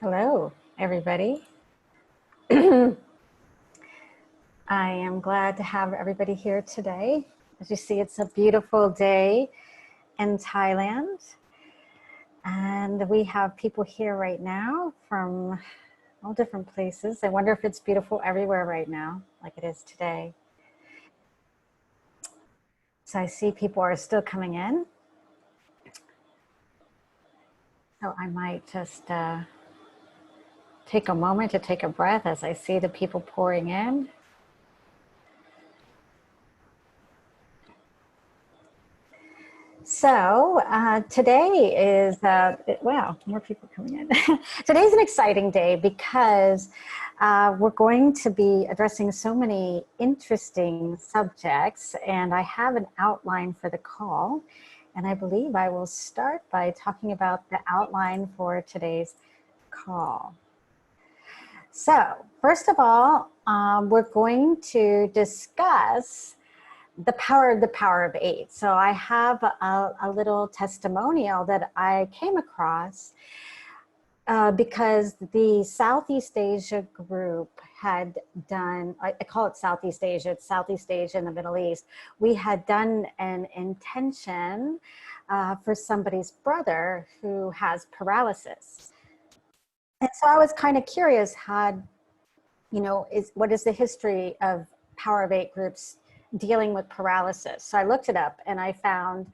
Hello, everybody. I am glad to have everybody here today. As you see, it's a beautiful day in Thailand. And we have people here right now from all different places. I wonder if it's beautiful everywhere right now, like it is today. So I see people are still coming in. So I might just take a moment to take a breath as I see the people pouring in. So today is, wow, more people coming in. Today's an exciting day because we're going to be addressing so many interesting subjects, and I have an outline for the call. And I believe I will start by talking about the outline for today's call. So first of all, we're going to discuss the power of eight. So I have a little testimonial that I came across because the Southeast Asia group had done, I call it Southeast Asia, it's Southeast Asia and the Middle East. We had done an intention for somebody's brother who has paralysis. And so I was kind of curious, what is the history of Power of Eight groups dealing with paralysis? So I looked it up and I found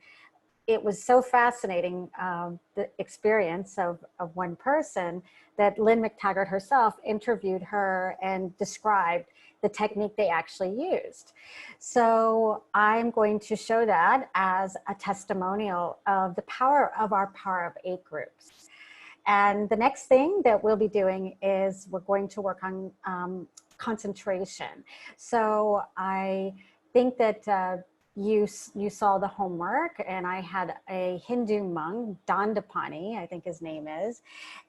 it was so fascinating, the experience of one person, that Lynn McTaggart herself interviewed her and described the technique they actually used. So I'm going to show that as a testimonial of the power of our Power of Eight groups. And the next thing that we'll be doing is we're going to work on concentration. So I think that you saw the homework, and I had a Hindu monk, Dandapani, I think his name is,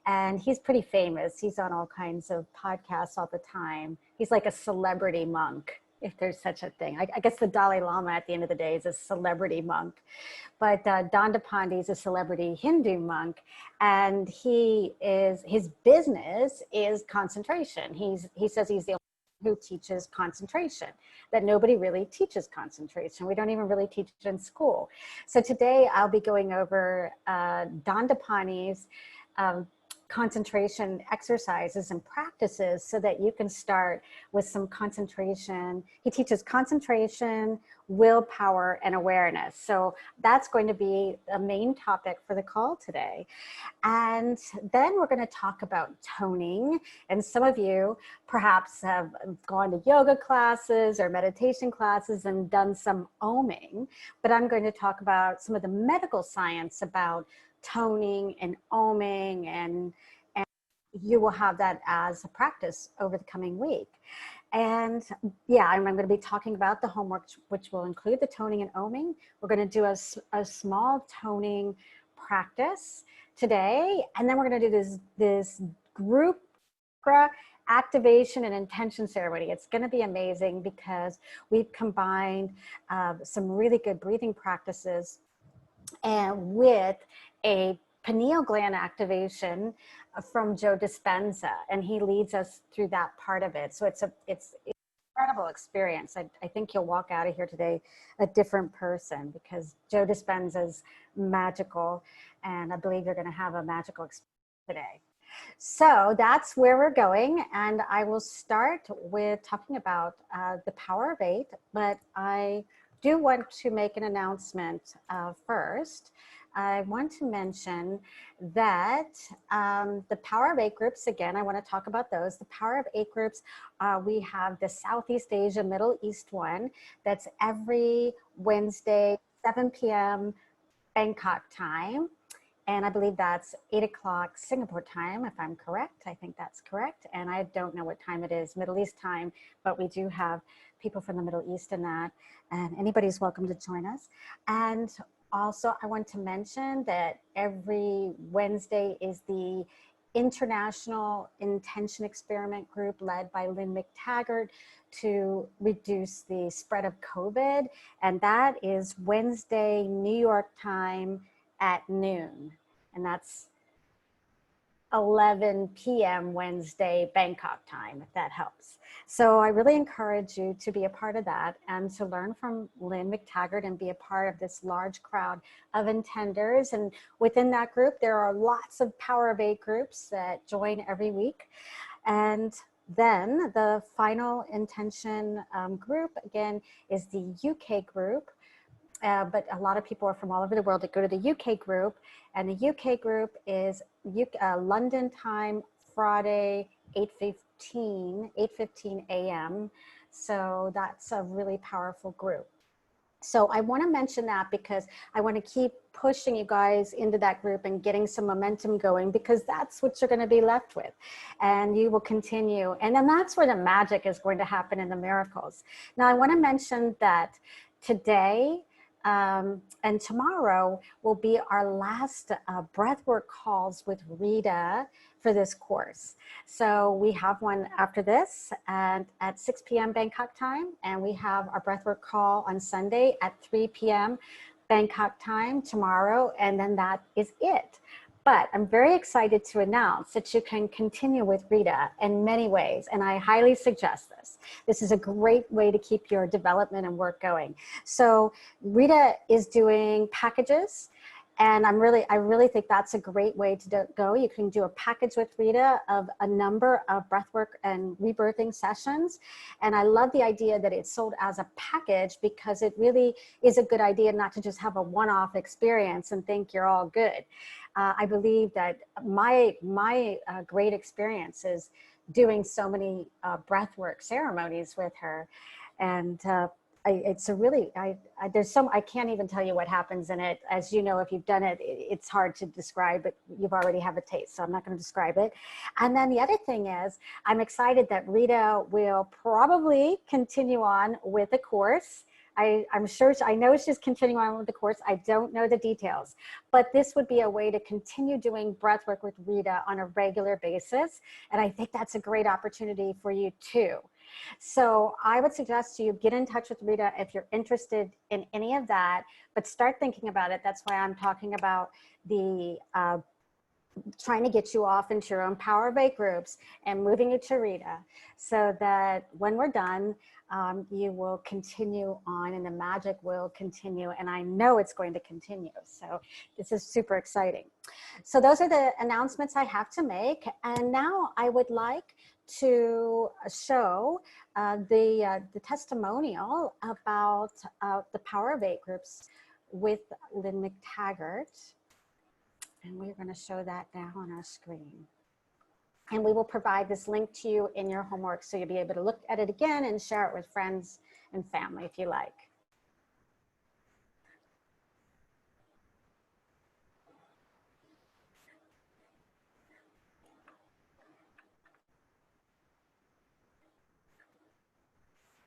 and he's pretty famous. He's on all kinds of podcasts all the time. He's like a celebrity monk, if there's such a thing. I guess the Dalai Lama at the end of the day is a celebrity monk. But Dandapani is a celebrity Hindu monk, and his business is concentration. He says he's the only one who teaches concentration, that nobody really teaches concentration. We don't even really teach it in school. So today I'll be going over Dandapani's concentration exercises and practices so that you can start with some concentration. He teaches concentration, willpower, and awareness. So that's going to be the main topic for the call today. And then we're going to talk about toning. And some of you perhaps have gone to yoga classes or meditation classes and done some oming, but I'm going to talk about some of the medical science about toning and oming, and you will have that as a practice over the coming week. And yeah, I'm going to be talking about the homework, which will include the toning and oming. We're going to do a small toning practice today, and then we're going to do this group activation and intention ceremony. It's going to be amazing because we've combined some really good breathing practices and with a pineal gland activation from Joe Dispenza, and he leads us through that part of it. So it's an incredible experience. I think you'll walk out of here today a different person because Joe Dispenza's magical, and I believe you're going to have a magical experience today. So that's where we're going, and I will start with talking about the Power of Eight, but I do want to make an announcement first. I want to mention that the Power of Eight groups, again, I want to talk about those. The Power of Eight groups, we have the Southeast Asia, Middle East one, that's every Wednesday, 7 p.m. Bangkok time. And I believe that's 8 o'clock Singapore time, if I'm correct. I think that's correct. And I don't know what time it is, Middle East time, but we do have people from the Middle East in that. And anybody's welcome to join us. And also, I want to mention that every Wednesday is the International Intention Experiment Group led by Lynn McTaggart to reduce the spread of COVID. And that is Wednesday, New York time at noon. And that's 11 p.m. Wednesday, Bangkok time, if that helps. So I really encourage you to be a part of that and to learn from Lynn McTaggart and be a part of this large crowd of intenders. And within that group, there are lots of Power of 8 groups that join every week. And then the final intention group, again, is the UK group. But a lot of people are from all over the world that go to the UK group, and the UK group is London time, Friday, 8:15 a.m. So that's a really powerful group. So I want to mention that because I want to keep pushing you guys into that group and getting some momentum going, because that's what you're going to be left with, and you will continue. And then that's where the magic is going to happen and the miracles. Now I want to mention that today and tomorrow will be our last breathwork calls with Rita for this course. So we have one after this and at 6 p.m. Bangkok time, and we have our breathwork call on Sunday at 3 p.m. Bangkok time tomorrow, and then that is it. But I'm very excited to announce that you can continue with Rita in many ways, and I highly suggest this. This is a great way to keep your development and work going. So Rita is doing packages, and I really think that's a great way to go. You can do a package with Rita of a number of breathwork and rebirthing sessions. And I love the idea that it's sold as a package, because it really is a good idea not to just have a one-off experience and think you're all good. I believe that my great experience is doing so many breathwork ceremonies with her, and it's a really, there's some, I can't even tell you what happens in it. As you know, if you've done it, it's hard to describe, but you've already have a taste, so I'm not going to describe it. And then the other thing is, I'm excited that Rita will probably continue on with the course. I'm sure, I know she's continuing on with the course. I don't know the details, but this would be a way to continue doing breathwork with Rita on a regular basis. And I think that's a great opportunity for you too. So I would suggest to you get in touch with Rita if you're interested in any of that, but start thinking about it. That's why I'm talking about the trying to get you off into your own Power of 8 groups and moving you to Rita, so that when we're done, you will continue on and the magic will continue. And I know it's going to continue. So this is super exciting. So those are the announcements I have to make. And now I would like to show the testimonial about the Power of 8 groups with Lynn McTaggart. And we're going to show that now on our screen. And we will provide this link to you in your homework, so you'll be able to look at it again and share it with friends and family if you like.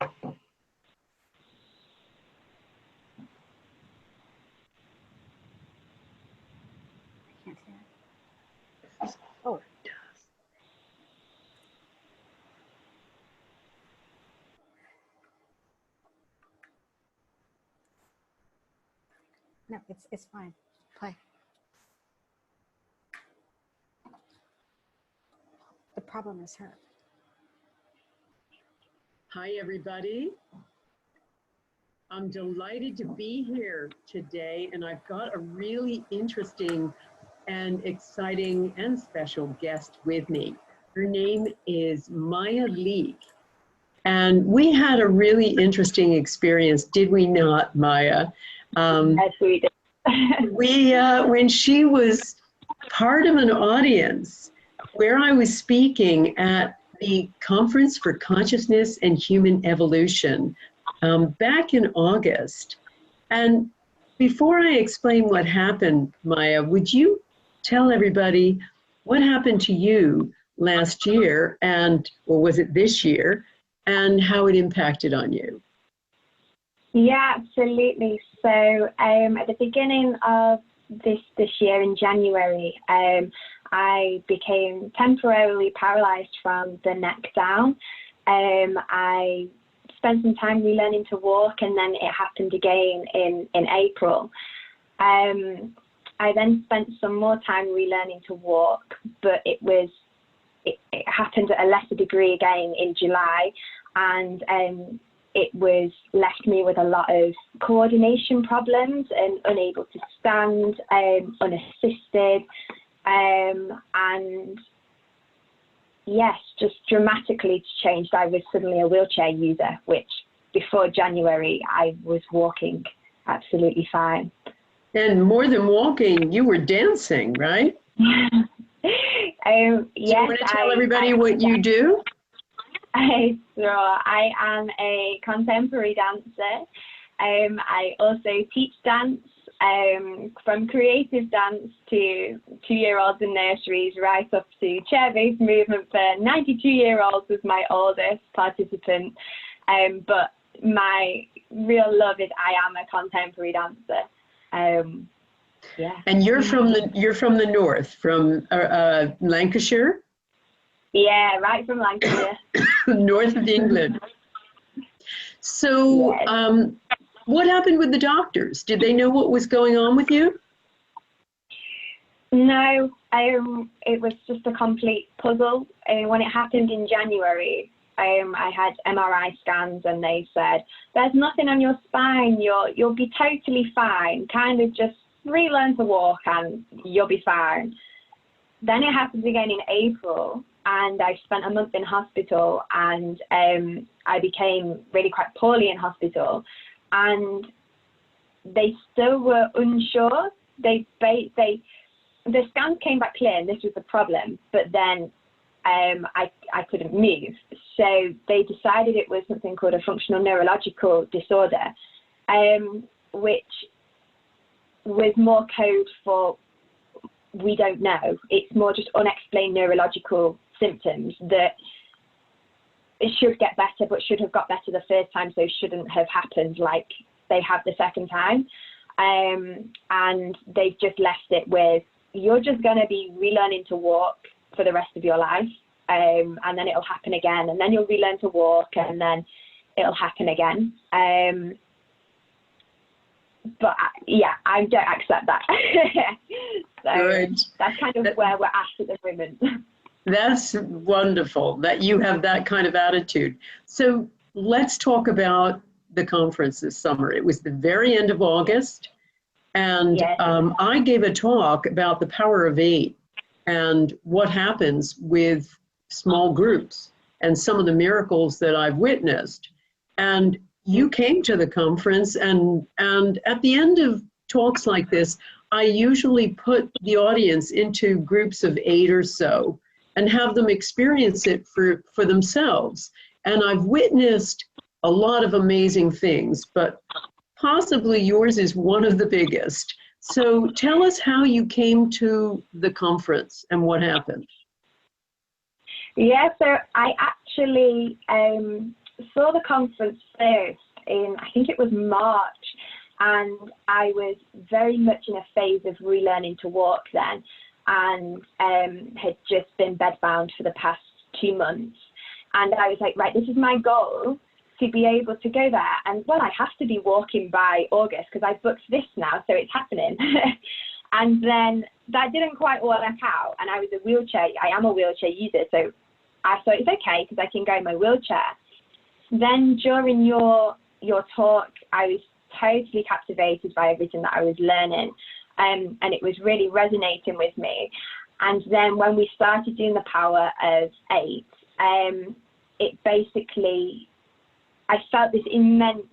I can't hear it. Oh. No, it's fine. Play. The problem is her. Hi, everybody. I'm delighted to be here today, and I've got a really interesting and exciting and special guest with me. Her name is Maya Leek, and we had a really interesting experience, did we not, Maya? Yes, we did. When she was part of an audience where I was speaking at the Conference for Consciousness and Human Evolution back in August. And before I explain what happened, Maya, would you tell everybody what happened to you last year, or was it this year, and how it impacted on you? Yeah, absolutely. So at the beginning of this year in January, I became temporarily paralyzed from the neck down. I spent some time relearning to walk, and then it happened again in April. And I then spent some more time relearning to walk, but it happened at a lesser degree again in July, and it was left me with a lot of coordination problems and unable to stand, unassisted, and yes, just dramatically changed. I was suddenly a wheelchair user, which before January I was walking absolutely fine. And more than walking, you were dancing, right? Yes, Do you want to tell everybody what you do? So I am a contemporary dancer. I also teach dance, from creative dance to 2-year-olds in nurseries, right up to chair-based movement for 92-year-olds was my oldest participant. But my real love is I am a contemporary dancer. Yeah. And you're from the north, from Lancashire? Yeah, right from Lancashire. North of England. So Yes. what happened with the doctors? Did they know what was going on with you? No, it was just a complete puzzle. When it happened in January, I had MRI scans and they said, there's nothing on your spine, you'll be totally fine, kind of just relearn to walk and you'll be fine. Then it happened again in April, and I spent a month in hospital, and I became really quite poorly in hospital, and they still were unsure. The scans came back clear, and this was the problem, but then I couldn't move. So they decided it was something called a functional neurological disorder, which was more code for we don't know. It's more just unexplained neurological symptoms that it should get better, but should have got better the first time, so shouldn't have happened like they have the second time. And they've just left it with, you're just going to be relearning to walk for the rest of your life, and then it'll happen again, and then you'll relearn to walk, and then it'll happen again. But yeah, I don't accept that. So Good. that's kind of where we're at the moment. That's wonderful that you have that kind of attitude. So let's talk about the conference this summer. It was the very end of August, and Yes. I gave a talk about the power of 8 and what happens with small groups and some of the miracles that I've witnessed. And you came to the conference, and at the end of talks like this, I usually put the audience into groups of 8 or so and have them experience it for themselves. And I've witnessed a lot of amazing things, but possibly yours is one of the biggest. So tell us how you came to the conference and what happened. Yeah, so I actually saw the conference first in, I think it was March, and I was very much in a phase of relearning to walk then, and had just been bedbound for the past 2 months. And I was like, right, this is my goal, to be able to go there. And well, I have to be walking by August because I've booked this now, so it's happening. And then that didn't quite work out. And I am a wheelchair user, so I thought it's okay because I can go in my wheelchair. Then during your talk, I was totally captivated by everything that I was learning, and it was really resonating with me. And then when we started doing the power of 8, it basically, I felt this immense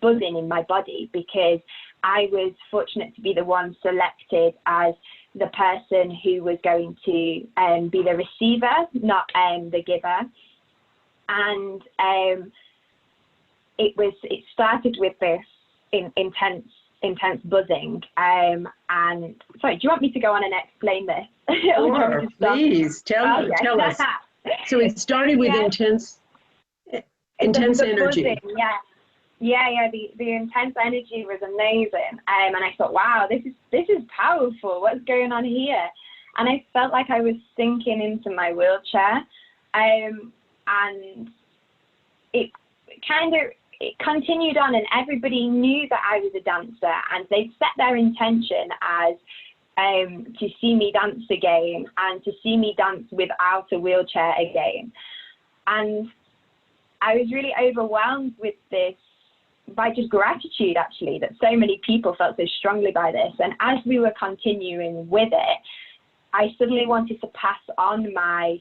buzzing in my body, because I was fortunate to be the one selected as the person who was going to be the receiver, not the giver. And it started with this intense buzzing. And sorry, do you want me to go on and explain this? Sure, please tell us. So it started with intense the energy. Buzzing, yeah. The intense energy was amazing. And I thought, wow, this is powerful. What's going on here? And I felt like I was sinking into my wheelchair. And it kind of, it continued on, and everybody knew that I was a dancer, and they'd set their intention as to see me dance again and to see me dance without a wheelchair again. And I was really overwhelmed with this, by just gratitude, actually, that so many people felt so strongly by this. And as we were continuing with it, I suddenly wanted to pass on my,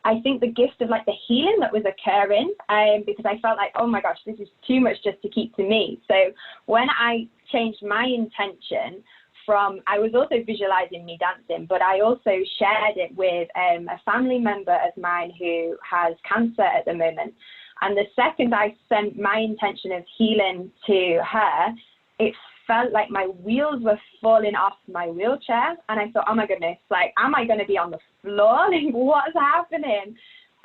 I think the gift of like the healing that was occurring, because I felt like, oh my gosh, this is too much just to keep to me. So when I changed my intention from, I was also visualizing me dancing, but I also shared it with a family member of mine who has cancer at the moment. And the second I sent my intention of healing to her, it felt like my wheels were falling off my wheelchair. And I thought, oh my goodness, like, am I going to be on the floor? Like, what's happening?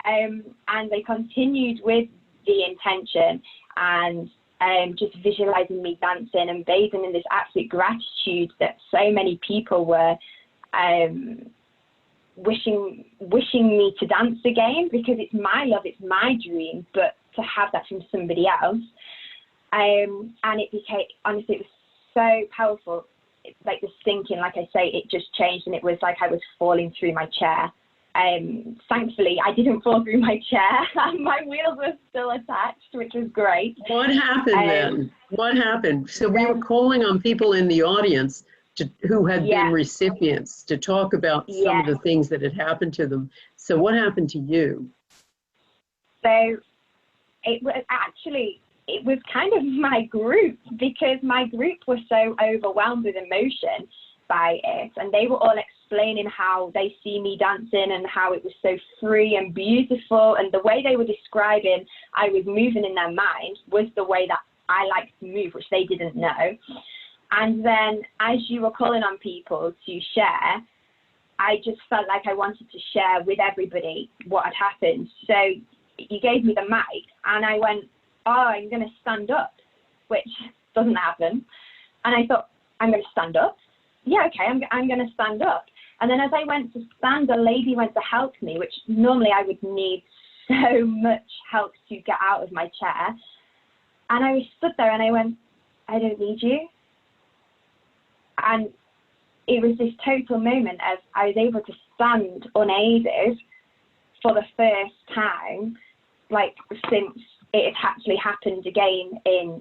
And they continued with the intention and just visualizing me dancing and bathing in this absolute gratitude that so many people were wishing me to dance again, because it's my love, it's my dream, but to have that from somebody else. And it became, honestly, it was so powerful. It's like this thinking, like I say, it just changed, and it was like I was falling through my chair. Thankfully, I didn't fall through my chair. My wheels were still attached, which was great. What happened then? What happened? So we were calling on people in the audience who had been recipients to talk about some of the things that had happened to them. So what happened to you? So it was kind of my group, because my group was so overwhelmed with emotion by it, and they were all explaining how they see me dancing and how it was so free and beautiful, and the way they were describing I was moving in their mind was the way that I like to move, which they didn't know. And then as you were calling on people to share, I just felt like I wanted to share with everybody what had happened. So you gave me the mic, and I went, oh, I'm going to stand up, which doesn't happen. And I thought, I'm going to stand up? Yeah, okay, I'm going to stand up. And then as I went to stand, a lady went to help me, which normally I would need so much help to get out of my chair. And I was stood there and I went, I don't need you. And it was this total moment of I was able to stand unaided for the first time, like since it had actually happened again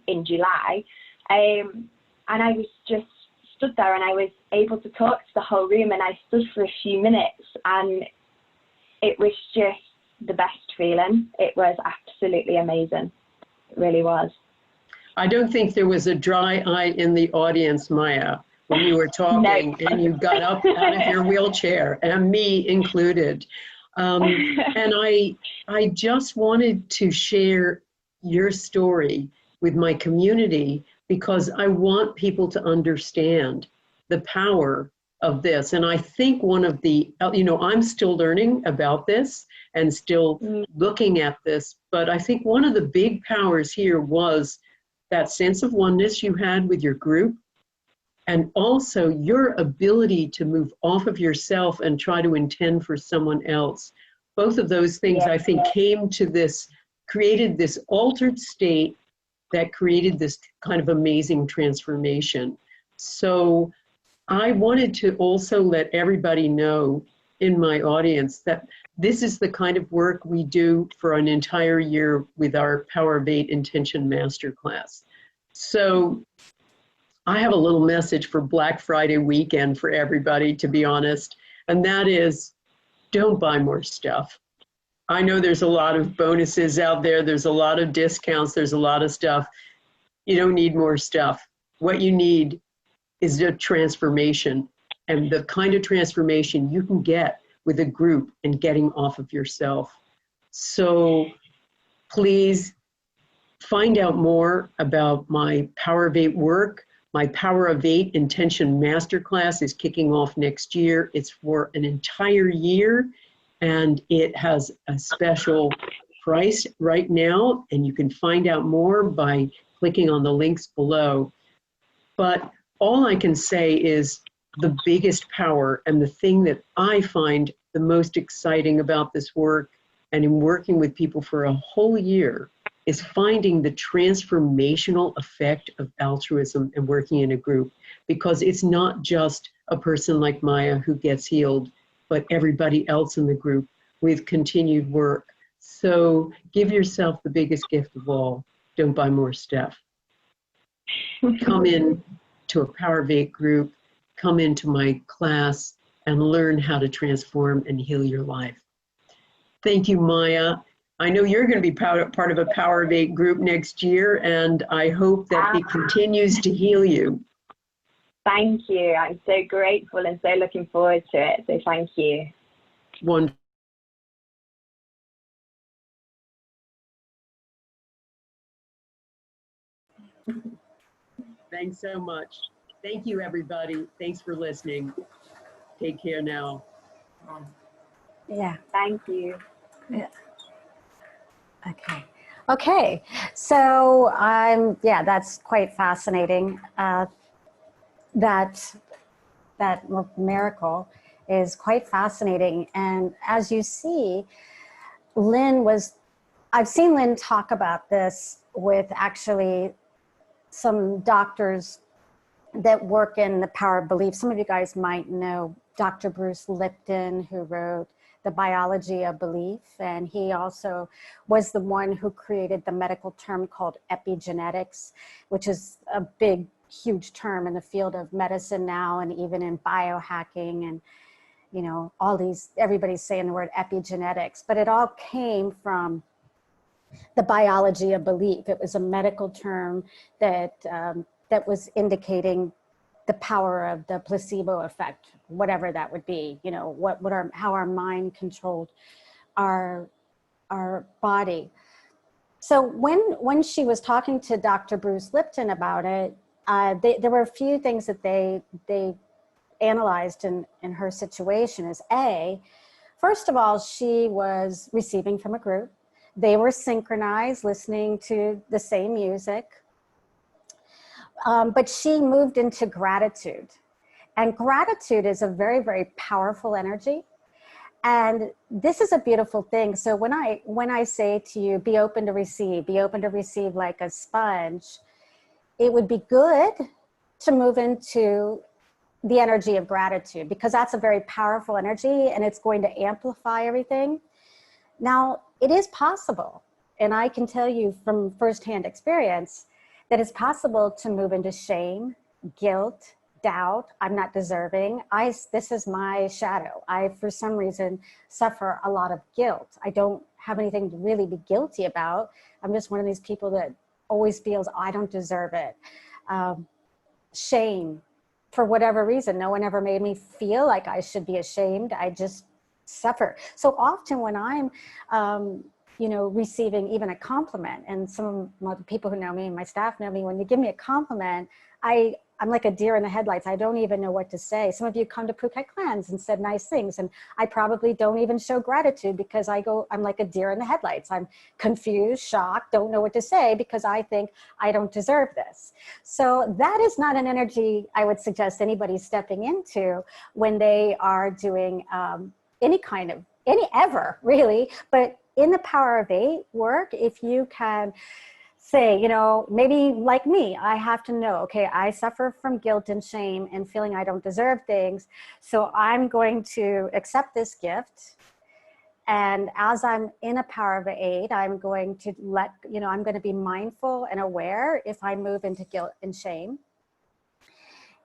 in July. And I was just stood there and I was able to talk to the whole room, and I stood for a few minutes, and it was just the best feeling. It was absolutely amazing. It really was. I don't think there was a dry eye in the audience, Maya, when you were talking and you got up out of your wheelchair, and me included. And I just wanted to share your story with my community, because I want people to understand the power of this. And I think one of the, I'm still learning about this and still looking at this, but I think one of the big powers here was that sense of oneness you had with your group, and also your ability to move off of yourself and try to intend for someone else. Both of those things, I think, came to this, created this altered state that created this kind of amazing transformation. So I wanted to also let everybody know in my audience that this is the kind of work we do for an entire year with our Power of 8 Intention Masterclass. So I have a little message for Black Friday weekend for everybody, to be honest, and that is, don't buy more stuff. I know there's a lot of bonuses out there. There's a lot of discounts. There's a lot of stuff. You don't need more stuff. What you need is a transformation, and the kind of transformation you can get with a group and getting off of yourself. So please find out more about my Power of 8 work. My Power of 8 Intention Masterclass is kicking off next year. It's for an entire year, and it has a special price right now, and you can find out more by clicking on the links below. But all I can say is the biggest power, and the thing that I find the most exciting about this work, and in working with people for a whole year is finding the transformational effect of altruism and working in a group, because it's not just a person like Maya who gets healed, but everybody else in the group with continued work. So give yourself the biggest gift of all. Don't buy more stuff. Come in to a Power of Eight group, come into my class and learn how to transform and heal your life. Thank you, Maya. I know you're going to be part of a Power of Eight group next year, and I hope that it continues to heal you. Thank you. I'm so grateful and so looking forward to it. So thank you. Wonderful. Thanks so much. Thank you, everybody. Thanks for listening. Take care now. Yeah. Thank you. Yeah. Okay. Okay. So yeah, that's quite fascinating. That miracle is quite fascinating. And as you see, I've seen Lynn talk about this with actually some doctors that work in the power of belief. Some of you guys might know Dr. Bruce Lipton, who wrote The Biology of Belief. And he also was the one who created the medical term called epigenetics, which is a big, huge term in the field of medicine now, and even in biohacking, and you know, all these, everybody's saying the word epigenetics, but it all came from the biology of belief. It was a medical term that that was indicating the power of the placebo effect, whatever that would be. You know, how our mind controlled our body. So when she was talking to Dr. Bruce Lipton about it, there were a few things that they analyzed in her situation. Is first of all, she was receiving from a group. They were synchronized, listening to the same music. But she moved into gratitude. And gratitude is a very, very powerful energy. And this is a beautiful thing. So when I say to you, be open to receive like a sponge, it would be good to move into the energy of gratitude, because that's a very powerful energy and it's going to amplify everything. Now, it is possible, and I can tell you from firsthand experience, that it's possible to move into shame, guilt, doubt. I'm not deserving. This is my shadow. I, for some reason, suffer a lot of guilt. I don't have anything to really be guilty about. I'm just one of these people that always feels I don't deserve it. Shame, for whatever reason, no one ever made me feel like I should be ashamed. I just suffer. So often when I'm, you know, receiving even a compliment, and some of the people who know me and my staff know me, when you give me a compliment, I'm like a deer in the headlights. I don't even know what to say. Some of you come to Phuket Clans and said nice things, and I probably don't even show gratitude because I'm like a deer in the headlights. I'm confused, shocked, don't know what to say because I think I don't deserve this. So that is not an energy I would suggest anybody stepping into when they are doing ever really. But in the Power of Eight work, if you can say, you know, maybe like me, I have to know, okay, I suffer from guilt and shame and feeling I don't deserve things. So I'm going to accept this gift. And as I'm in a Power of Eight, I'm going to I'm going to be mindful and aware if I move into guilt and shame.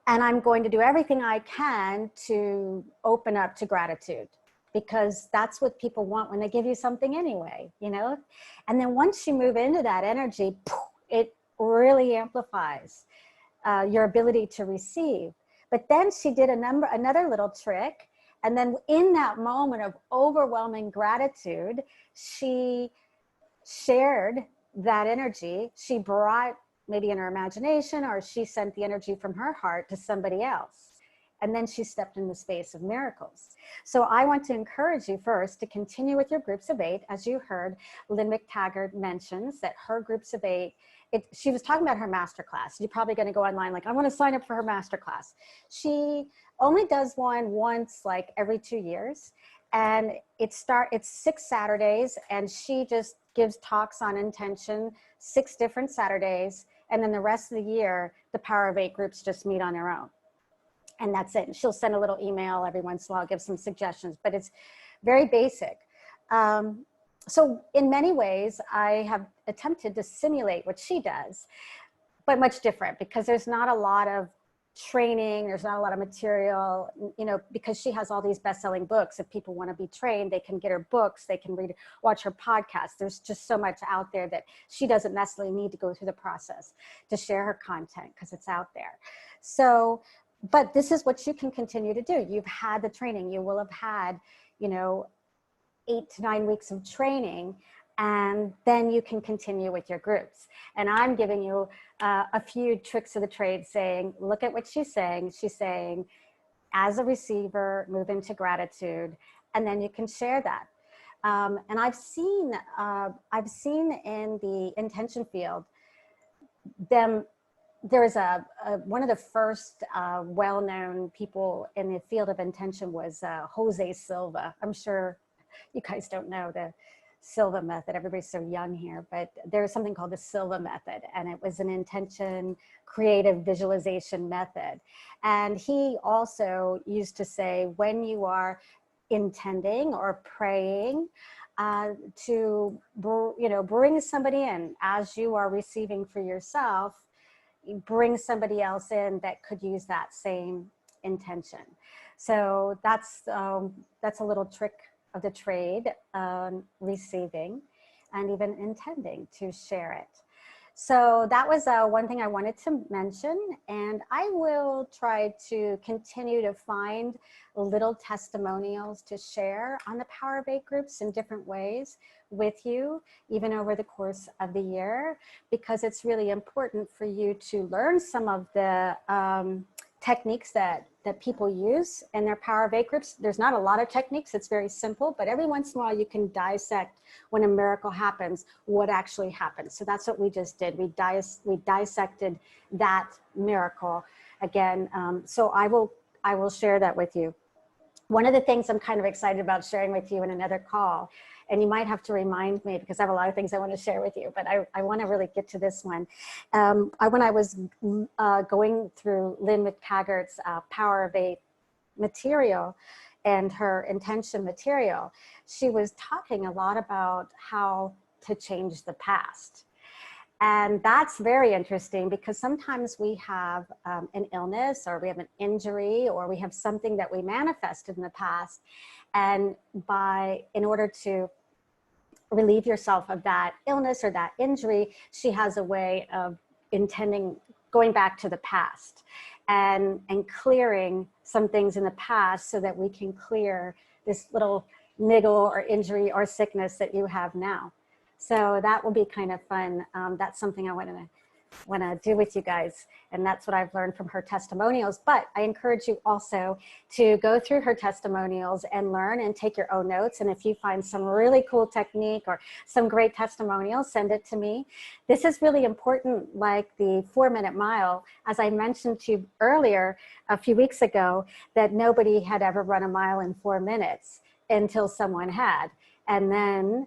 And I'm going to do everything I can to open up to gratitude, because that's what people want when they give you something anyway, you know? And then once you move into that energy, it really amplifies your ability to receive. But then she did another little trick. And then in that moment of overwhelming gratitude, she shared that energy. She brought, maybe in her imagination, or she sent the energy from her heart to somebody else. And then she stepped in the space of miracles. So I want to encourage you first to continue with your groups of 8. As you heard, Lynn McTaggart mentions that her groups of 8, she was talking about her masterclass. You're probably going to go online like, I want to sign up for her masterclass. She only does one once, like every 2 years. And it's 6 Saturdays, and she just gives talks on intention 6 different Saturdays. And then the rest of the year, the Power of 8 groups just meet on their own. And that's it. And she'll send a little email every once in a while, give some suggestions, but it's very basic. So in many ways, I have attempted to simulate what she does, but much different, because there's not a lot of training, there's not a lot of material, you know, because she has all these best-selling books. If people want to be trained, they can get her books, they can watch her podcast. There's just so much out there that she doesn't necessarily need to go through the process to share her content, because it's out there. So, but this is what you can continue to do. You've had the training, you will have had, you know, 8 to 9 weeks of training, and then you can continue with your groups. And I'm giving you a few tricks of the trade, saying, look at what she's saying. She's saying, as a receiver, move into gratitude, and then you can share that. And I've seen in the intention field, there's one of the first well-known people in the field of intention was Jose Silva. I'm sure you guys don't know the Silva method. Everybody's so young here, but there's something called the Silva method, and it was an intention creative visualization method. And he also used to say, when you are intending or praying to, you know, bring somebody in as you are receiving for yourself, bring somebody else in that could use that same intention. So that's a little trick of the trade, receiving and even intending to share it. So that was one thing I wanted to mention, and I will try to continue to find little testimonials to share on the Power of 8 groups in different ways with you, even over the course of the year, because it's really important for you to learn some of the techniques that people use in their Power of 8 groups. There's not a lot of techniques, it's very simple, but every once in a while you can dissect, when a miracle happens, what actually happens. So that's what we just did. We dissected that miracle again. So I will share that with you. One of the things I'm kind of excited about sharing with you in another call, and you might have to remind me because I have a lot of things I want to share with you, but I want to really get to this one. When I was going through Lynn McTaggart's Power of 8 material and her intention material, she was talking a lot about how to change the past. And that's very interesting, because sometimes we have an illness, or we have an injury, or we have something that we manifested in the past. And in order to relieve yourself of that illness or that injury, she has a way of going back to the past and clearing some things in the past, so that we can clear this little niggle or injury or sickness that you have now. So that will be kind of fun. That's something I want to do with you guys. And that's what I've learned from her testimonials. But I encourage you also to go through her testimonials and learn and take your own notes. And if you find some really cool technique or some great testimonials, send it to me. This is really important, like the 4-minute mile. As I mentioned to you earlier, a few weeks ago, that nobody had ever run a mile in 4 minutes until someone had. And then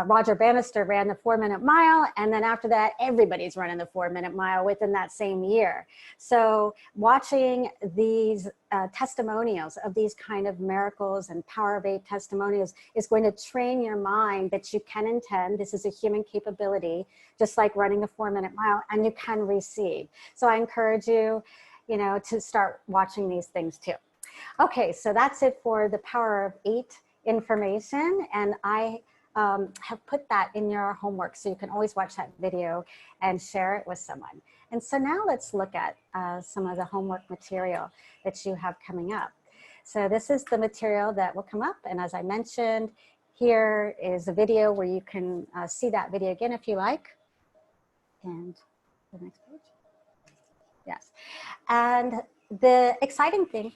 Roger Bannister ran the 4-minute mile, and then after that, everybody's running the 4-minute mile within that same year. So watching these testimonials of these kind of miracles and Power of 8 testimonials is going to train your mind that you can intend. This is a human capability, just like running the 4-minute mile, and you can receive. So I encourage you, to start watching these things too. Okay, so that's it for the Power of 8 information, and I have put that in your homework, so you can always watch that video and share it with someone. And so now let's look at some of the homework material that you have coming up. So this is the material that will come up, and as I mentioned, here is a video where you can see that video again if you like. And the next page. Yes. And the exciting thing,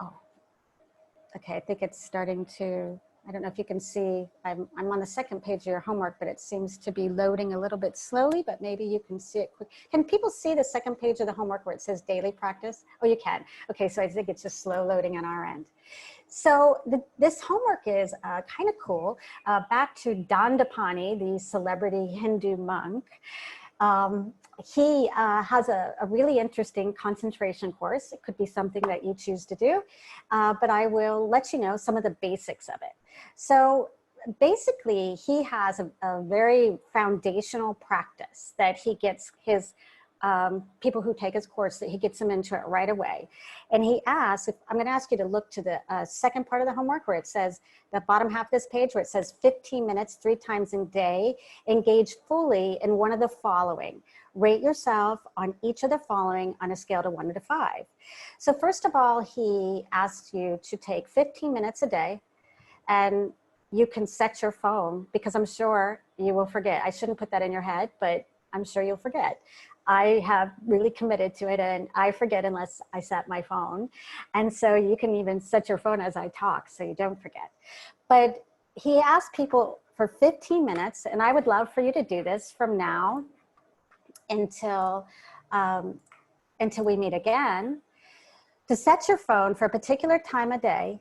oh, okay, I think it's starting to I don't know if you can see, I'm on the second page of your homework, but it seems to be loading a little bit slowly, but maybe you can see it quick. Can people see the second page of the homework where it says daily practice? Oh, you can. Okay, so I think it's just slow loading on our end. So this homework is kind of cool. Back to Dandapani, the celebrity Hindu monk. He has a really interesting concentration course. It could be something that you choose to do, but I will let you know some of the basics of it. So basically, he has a very foundational practice that he gets his people who take his course, that he gets them into it right away. And he asks, I'm going to ask you to look to the second part of the homework where it says, the bottom half of this page where it says 15 minutes, 3 times a day, engage fully in one of the following. Rate yourself on each of the following on a scale of 1 to 5. So first of all, he asks you to take 15 minutes a day, and you can set your phone, because I'm sure you will forget. I shouldn't put that in your head, but I'm sure you'll forget. I have really committed to it, and I forget unless I set my phone. And so you can even set your phone as I talk so you don't forget. But he asked people for 15 minutes, and I would love for you to do this from now until we meet again, to set your phone for a particular time of day.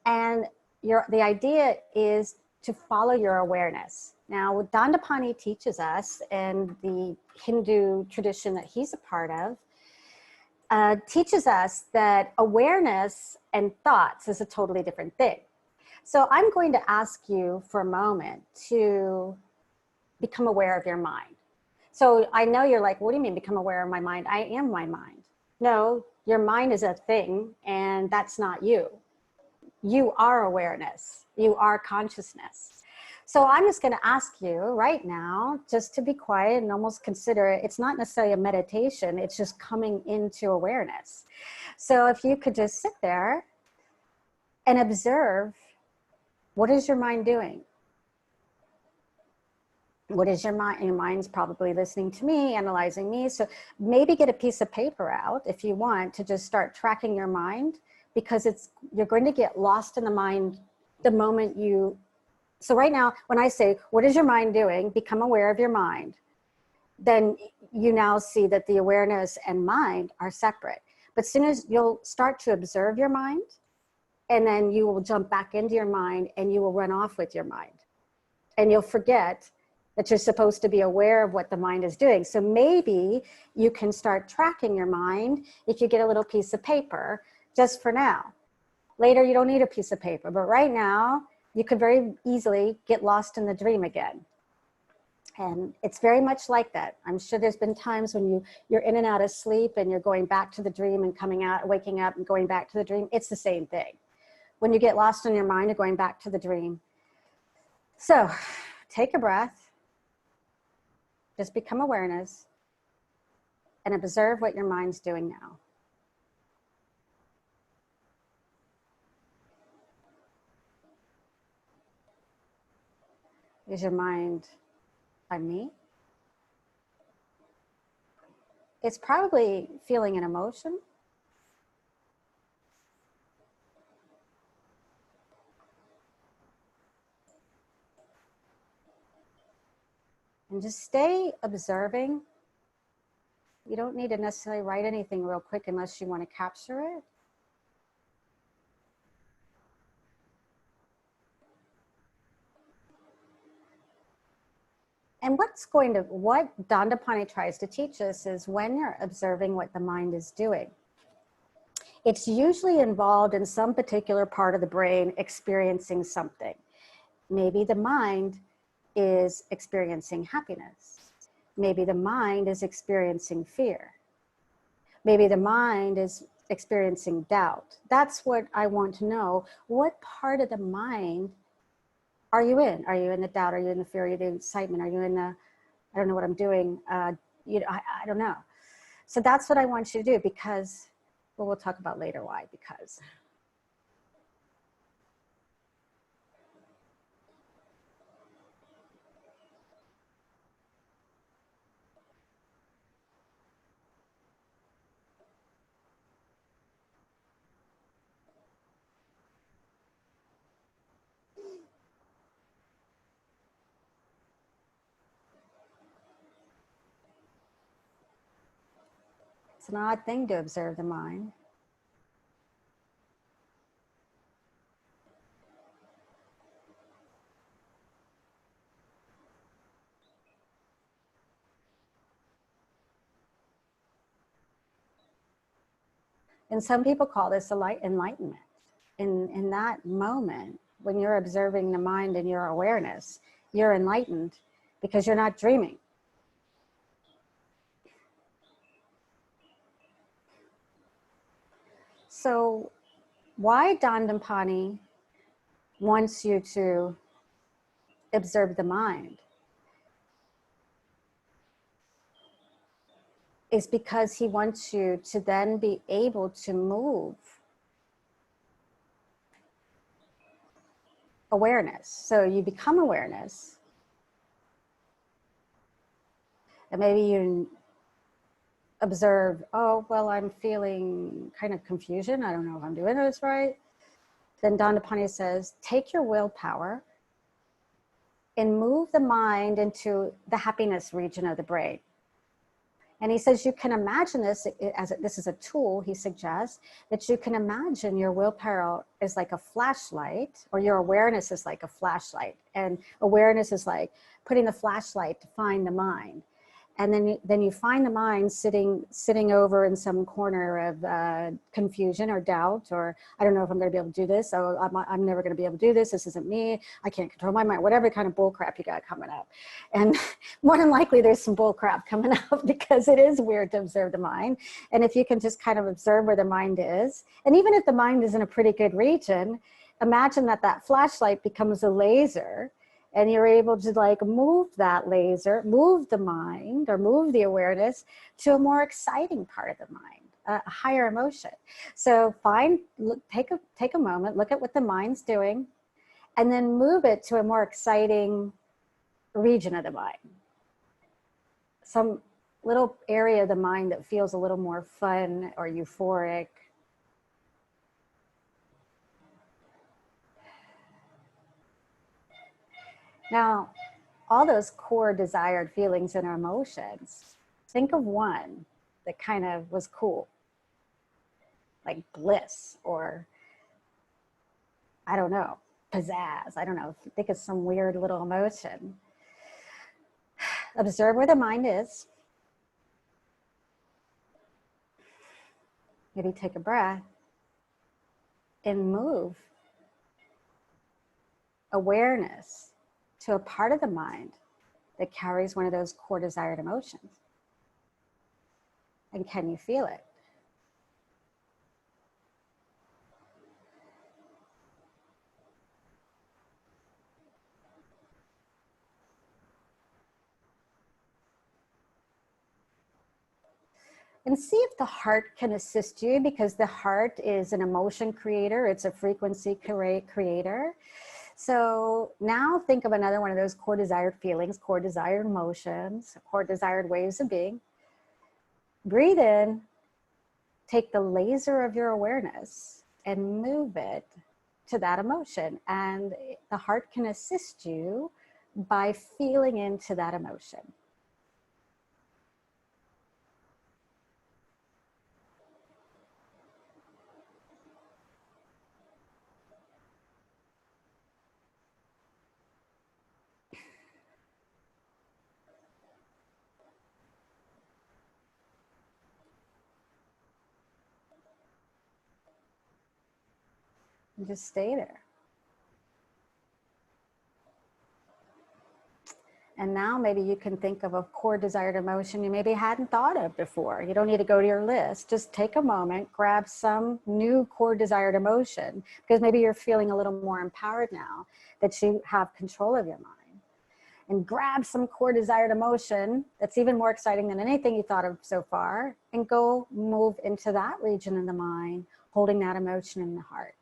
And the idea is to follow your awareness. Now, what Dandapani teaches us, and the Hindu tradition that he's a part of, teaches us that awareness and thoughts is a totally different thing. So I'm going to ask you for a moment to become aware of your mind. So I know you're like, what do you mean become aware of my mind? I am my mind. No, your mind is a thing, and that's not you. You are awareness. You are consciousness. So I'm just going to ask you right now just to be quiet and almost consider it. It's not necessarily a meditation. It's just coming into awareness. So if you could just sit there and observe, what is your mind doing? What is your mind? Your mind's probably listening to me, analyzing me. So maybe get a piece of paper out if you want to just start tracking your mind, because you're going to get lost in the mind the moment you. So right now, when I say, what is your mind doing? Become aware of your mind. Then you now see that the awareness and mind are separate. But as soon as you'll start to observe your mind, and then you will jump back into your mind and you will run off with your mind. And you'll forget that you're supposed to be aware of what the mind is doing. So maybe you can start tracking your mind if you get a little piece of paper, just for now. Later, you don't need a piece of paper, but right now, you could very easily get lost in the dream again. And it's very much like that. I'm sure there's been times when you're in and out of sleep and you're going back to the dream and coming out, waking up and going back to the dream. It's the same thing. When you get lost in your mind, you're going back to the dream. So take a breath, just become awareness, and observe what your mind's doing now. Is your mind on me? It's probably feeling an emotion. And just stay observing. You don't need to necessarily write anything real quick unless you want to capture it. And what Dandapani tries to teach us is, when you're observing what the mind is doing, it's usually involved in some particular part of the brain experiencing something. Maybe the mind is experiencing happiness. Maybe the mind is experiencing fear. Maybe the mind is experiencing doubt. That's what I want to know. What part of the mind are you in? Are you in the doubt? Are you in the fear? Are you in the excitement? Are you in the, I don't know what I'm doing? I don't know. So that's what I want you to do, because, well, we'll talk about later why, because. It's an odd thing to observe the mind. And some people call this a light enlightenment. In that moment, when you're observing the mind and your awareness, you're enlightened because you're not dreaming. So why Dandapani wants you to observe the mind is because he wants you to then be able to move awareness. So you become awareness, and maybe you observe, oh, well, I'm feeling kind of confusion. I don't know if I'm doing this right. Then Dandapani says, take your willpower and move the mind into the happiness region of the brain. And he says you can imagine this as this is a tool. He suggests that you can imagine your willpower is like a flashlight, or your awareness is like a flashlight. And awareness is like putting the flashlight to find the mind. And then you find the mind sitting over in some corner of confusion or doubt, or I don't know if I'm going to be able to do this. So I'm never going to be able to do this. This isn't me. I can't control my mind. Whatever kind of bull crap you got coming up, and more than likely there's some bull crap coming up because it is weird to observe the mind. And if you can just kind of observe where the mind is, and even if the mind is in a pretty good region, imagine that flashlight becomes a laser. And you're able to like move that laser, move the mind or move the awareness to a more exciting part of the mind, a higher emotion. So take a moment, look at what the mind's doing, and then move it to a more exciting region of the mind. Some little area of the mind that feels a little more fun or euphoric. Now, all those core desired feelings and emotions, think of one that kind of was cool, like bliss, or I don't know, pizzazz. I don't know, think of some weird little emotion. Observe where the mind is. Maybe take a breath and move awareness to a part of the mind that carries one of those core desired emotions. And can you feel it? And see if the heart can assist you, because the heart is an emotion creator. It's a frequency creator. So now think of another one of those core desired feelings, core desired emotions, core desired ways of being. Breathe in, take the laser of your awareness and move it to that emotion. And the heart can assist you by feeling into that emotion. And just stay there. And now maybe you can think of a core desired emotion you maybe hadn't thought of before. You don't need to go to your list. Just take a moment, grab some new core desired emotion, because maybe you're feeling a little more empowered now that you have control of your mind. And grab some core desired emotion that's even more exciting than anything you thought of so far, and go move into that region of the mind, holding that emotion in the heart.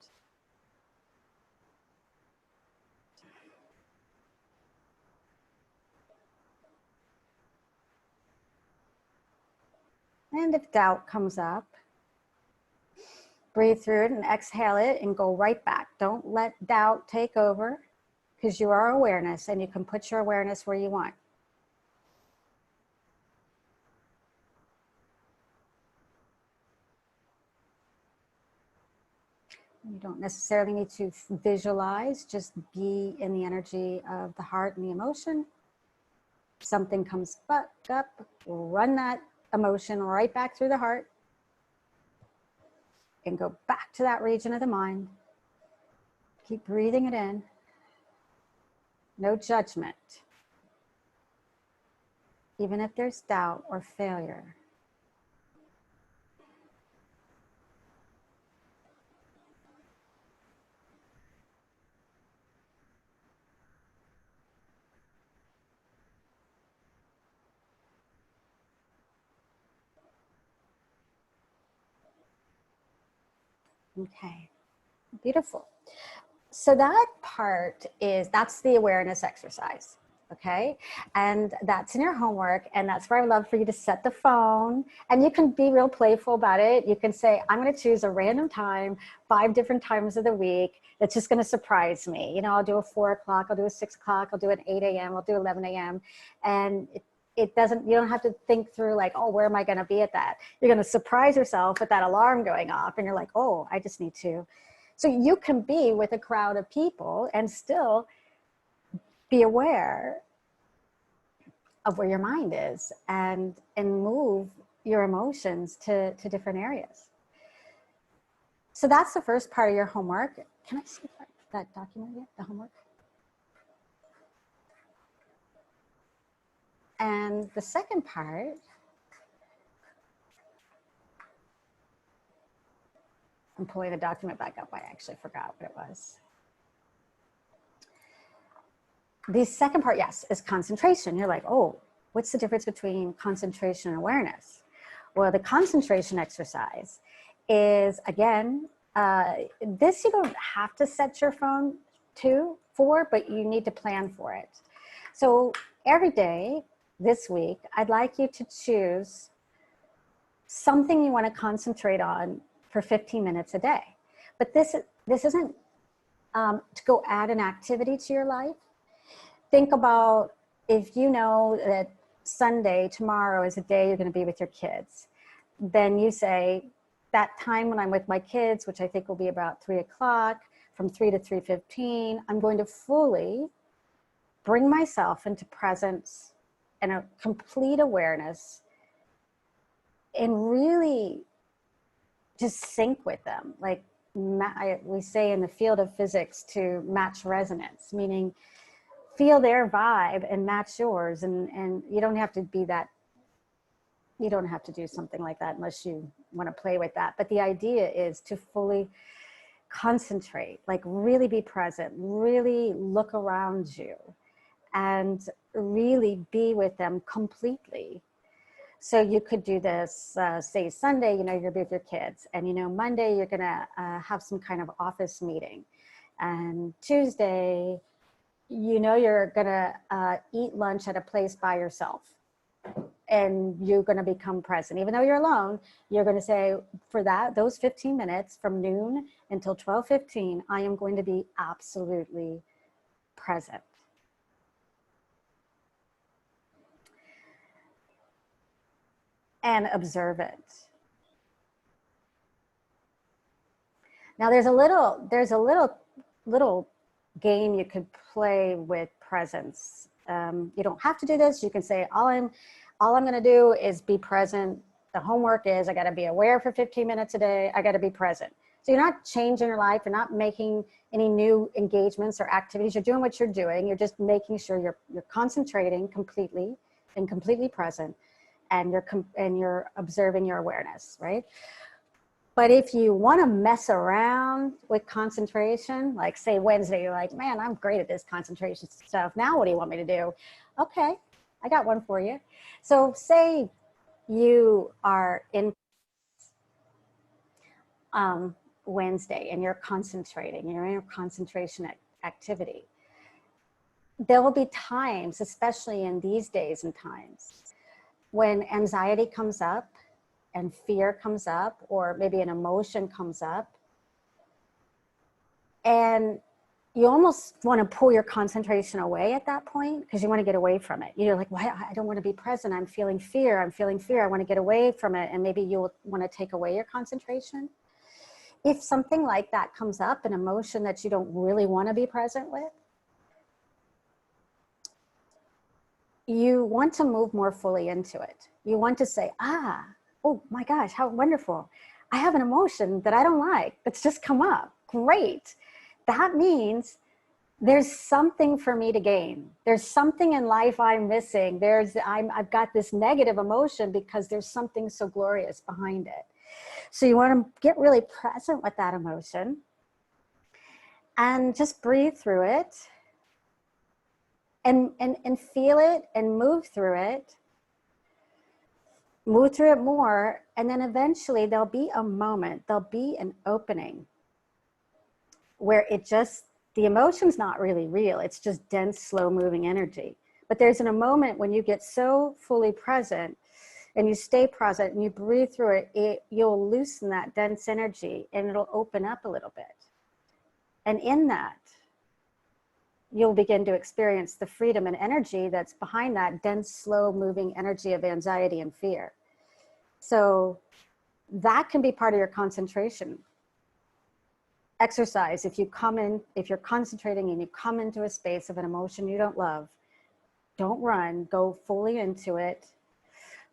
And if doubt comes up, breathe through it and exhale it and go right back. Don't let doubt take over, because you are awareness and you can put your awareness where you want. You don't necessarily need to visualize, just be in the energy of the heart and the emotion. Something comes back up, run that emotion right back through the heart and go back to that region of the mind. Keep breathing it in. No judgment. Even if there's doubt or failure. Okay, beautiful. So that part that's the awareness exercise. Okay. And that's in your homework. And that's where I would love for you to set the phone, and you can be real playful about it. You can say, I'm going to choose a random time, 5 different times of the week. That's just going to surprise me. You know, I'll do a 4 o'clock, I'll do a 6 o'clock, I'll do an 8 a.m., I'll do 11 a.m. And it doesn't, you don't have to think through like, oh, where am I going to be at that? You're going to surprise yourself with that alarm going off. And you're like, oh, I just need to. So you can be with a crowd of people and still be aware of where your mind is and move your emotions to different areas. So that's the first part of your homework. Can I see that document yet, the homework? And the second part, I'm pulling the document back up. I actually forgot what it was. The second part, yes, is concentration. You're like, oh, what's the difference between concentration and awareness? Well, the concentration exercise is, again, this you don't have to set your phone for, but you need to plan for it. So every day this week, I'd like you to choose something you want to concentrate on for 15 minutes a day. But this isn't to go add an activity to your life. Think about if you know that Sunday, tomorrow is a day you're going to be with your kids. Then you say, that time when I'm with my kids, which I think will be about 3 o'clock, from 3 to 3:15, I'm going to fully bring myself into presence and a complete awareness and really just sync with them. Like we say in the field of physics, to match resonance, meaning feel their vibe and match yours. And you don't have to be that, you don't have to do something like that unless you want to play with that. But the idea is to fully concentrate, like really be present, really look around you and really be with them completely. So you could do this, say Sunday, you know, you're with your kids, and you know, Monday you're gonna have some kind of office meeting, and Tuesday, you know, you're gonna eat lunch at a place by yourself, and you're gonna become present. Even though you're alone, you're gonna say, for those 15 minutes from noon until 12:15, I am going to be absolutely present. And observe it. Now there's a little game you could play with presence. You don't have to do this. You can say, all I'm going to do is be present. The homework is I got to be aware for 15 minutes a day. I got to be present. So you're not changing your life. You're not making any new engagements or activities. You're doing what you're doing. You're just making sure you're concentrating completely and completely present. And you're observing your awareness, right? But if you want to mess around with concentration, like say Wednesday, you're like, man, I'm great at this concentration stuff. Now what do you want me to do? Okay, I got one for you. So say you are in Wednesday and you're concentrating, you're in your concentration activity. There will be times, especially in these days and times, when anxiety comes up and fear comes up, or maybe an emotion comes up, and you almost want to pull your concentration away at that point because you want to get away from it. You're like, well, I don't want to be present. I'm feeling fear. I want to get away from it. And maybe you'll want to take away your concentration. if something like that comes up, an emotion that you don't really want to be present with, you want to move more fully into it. You want to say, oh my gosh, how wonderful. I have an emotion that I don't like that's just come up. Great. That means there's something for me to gain. There's something in life I'm missing. I've got this negative emotion because there's something so glorious behind it. So you want to get really present with that emotion and just breathe through it and feel it and move through it more. And then eventually there'll be a moment, there'll be an opening where the emotion's not really real. It's just dense, slow moving energy. But there's a moment when you get so fully present and you stay present and you breathe through it, you'll loosen that dense energy and it'll open up a little bit. And in that, you'll begin to experience the freedom and energy that's behind that dense, slow moving energy of anxiety and fear. So that can be part of your concentration exercise. If you're concentrating and you come into a space of an emotion you don't love, don't run, go fully into it,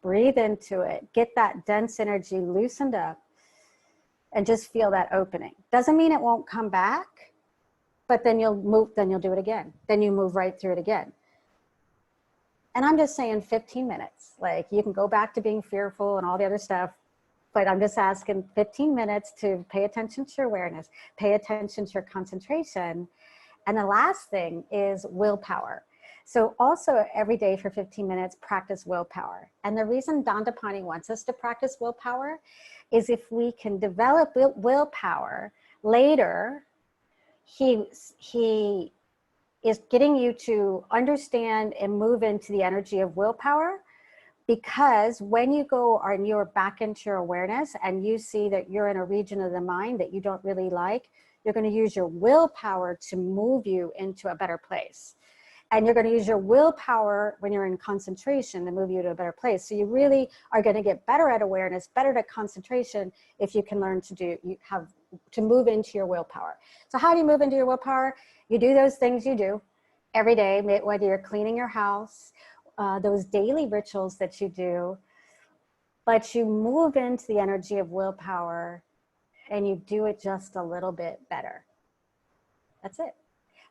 breathe into it, get that dense energy loosened up and just feel that opening. Doesn't mean it won't come back, but then you'll do it again. Then you move right through it again. And I'm just saying 15 minutes, like you can go back to being fearful and all the other stuff, but I'm just asking 15 minutes to pay attention to your awareness, pay attention to your concentration. And the last thing is willpower. So also every day for 15 minutes, practice willpower. And the reason Dandapani wants us to practice willpower is if we can develop willpower later, he is getting you to understand and move into the energy of willpower, because when you go and you're back into your awareness and you see that you're in a region of the mind that you don't really like, you're going to use your willpower to move you into a better place. And you're going to use your willpower when you're in concentration to move you to a better place. So you really are going to get better at awareness, better at concentration if you can learn to move into your willpower. So how do you move into your willpower? You do those things you do every day, whether you're cleaning your house, those daily rituals that you do, but you move into the energy of willpower and you do it just a little bit better. That's it.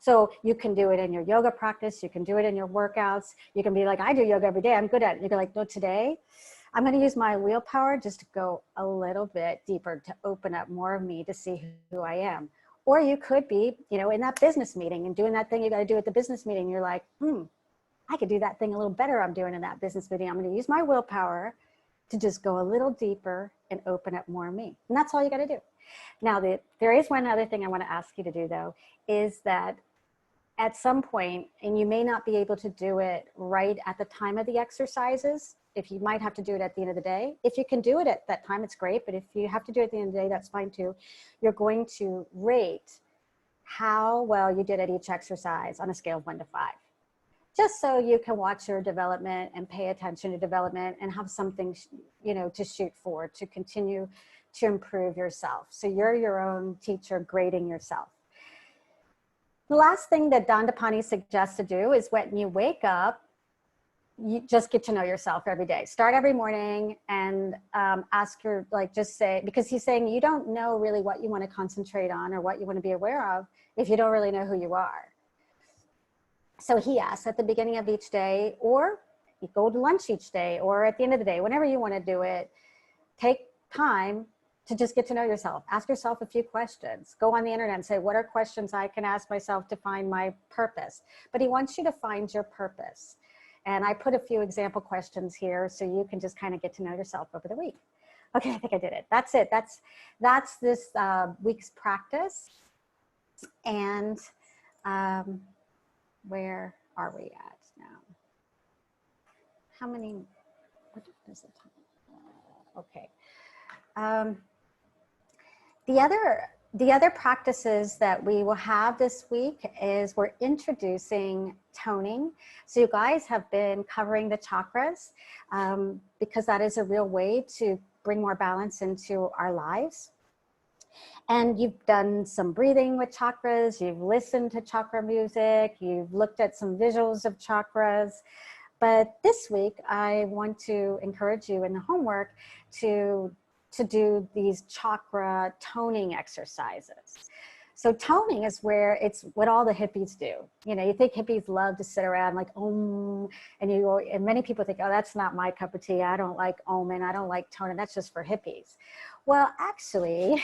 So you can do it in your yoga practice. You can do it in your workouts. You can be like, I do yoga every day. I'm good at it. You're like, no, today I'm going to use my willpower just to go a little bit deeper, to open up more of me, to see who I am. Or you could be, in that business meeting and doing that thing you got to do at the business meeting. You're like, I could do that thing a little better I'm doing in that business meeting. I'm going to use my willpower to just go a little deeper and open up more of me. And that's all you got to do. Now, there is one other thing I want to ask you to do, though, is that at some point, and you may not be able to do it right at the time of the exercises, if you might have to do it at the end of the day. If you can do it at that time, it's great. But if you have to do it at the end of the day, that's fine too. You're going to rate how well you did at each exercise on a scale of 1 to 5. Just so you can watch your development and pay attention to development and have something, to shoot for, to continue to improve yourself. So you're your own teacher grading yourself. The last thing that Dandapani suggests to do is when you wake up, you just get to know yourself every day. Start every morning and just say, because he's saying you don't know really what you want to concentrate on or what you want to be aware of if you don't really know who you are. So he asks at the beginning of each day, or you go to lunch each day, or at the end of the day, whenever you want to do it, take time to just get to know yourself. Ask yourself a few questions. Go on the internet and say, what are questions I can ask myself to find my purpose? But he wants you to find your purpose. And I put a few example questions here so you can just kind of get to know yourself over the week. Okay, I think I did it. That's it. That's this week's practice. And where are we at now? How many, what is the time? Okay. The other practices that we will have this week is we're introducing toning. So you guys have been covering the chakras because that is a real way to bring more balance into our lives. And you've done some breathing with chakras, you've listened to chakra music, you've looked at some visuals of chakras. But this week, I want to encourage you in the homework to do these chakra toning exercises. So toning is where it's what all the hippies do. You know, you think hippies love to sit around like Om, and many people think, oh, that's not my cup of tea. I don't like Om and I don't like toning. That's just for hippies. Well, actually,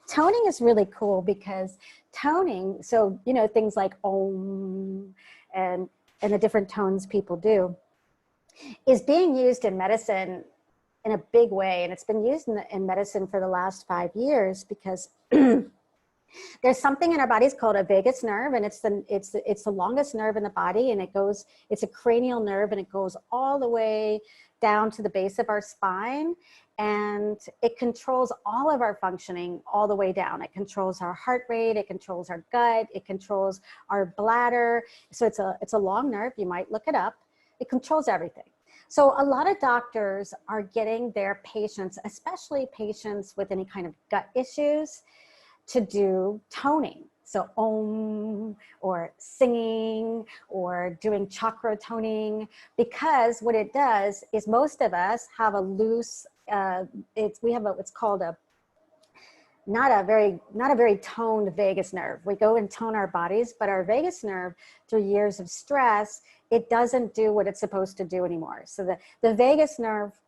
toning is really cool because toning, so, you know, things like Om and the different tones people do, is being used in medicine in a big way. And it's been used in medicine for the last 5 years because there's something in our bodies called a vagus nerve, and it's the longest nerve in the body, and it's a cranial nerve, and it goes all the way down to the base of our spine, and it controls all of our functioning all the way down. It controls our heart rate, it controls our gut, it controls our bladder. So it's a long nerve. You might look it up. It controls everything. So a lot of doctors are getting their patients, especially patients with any kind of gut issues, to do toning. So Om, or singing, or doing chakra toning, because what it does is most of us have a loose, we have what's called not a very toned vagus nerve. We go and tone our bodies, but our vagus nerve, through years of stress, it doesn't do what it's supposed to do anymore. So the vagus nerve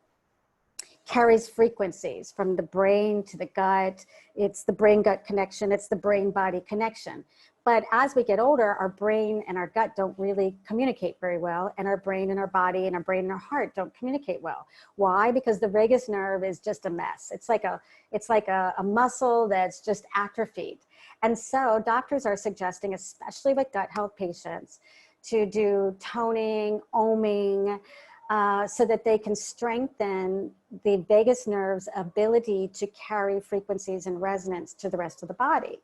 carries frequencies from the brain to the gut. It's the brain-gut connection. It's the brain-body connection. But as we get older, our brain and our gut don't really communicate very well, and our brain and our body and our brain and our heart don't communicate well. Why? Because the vagus nerve is just a mess. It's like a muscle that's just atrophied. And so doctors are suggesting, especially with gut health patients, to do toning, oming, so that they can strengthen the vagus nerve's ability to carry frequencies and resonance to the rest of the body.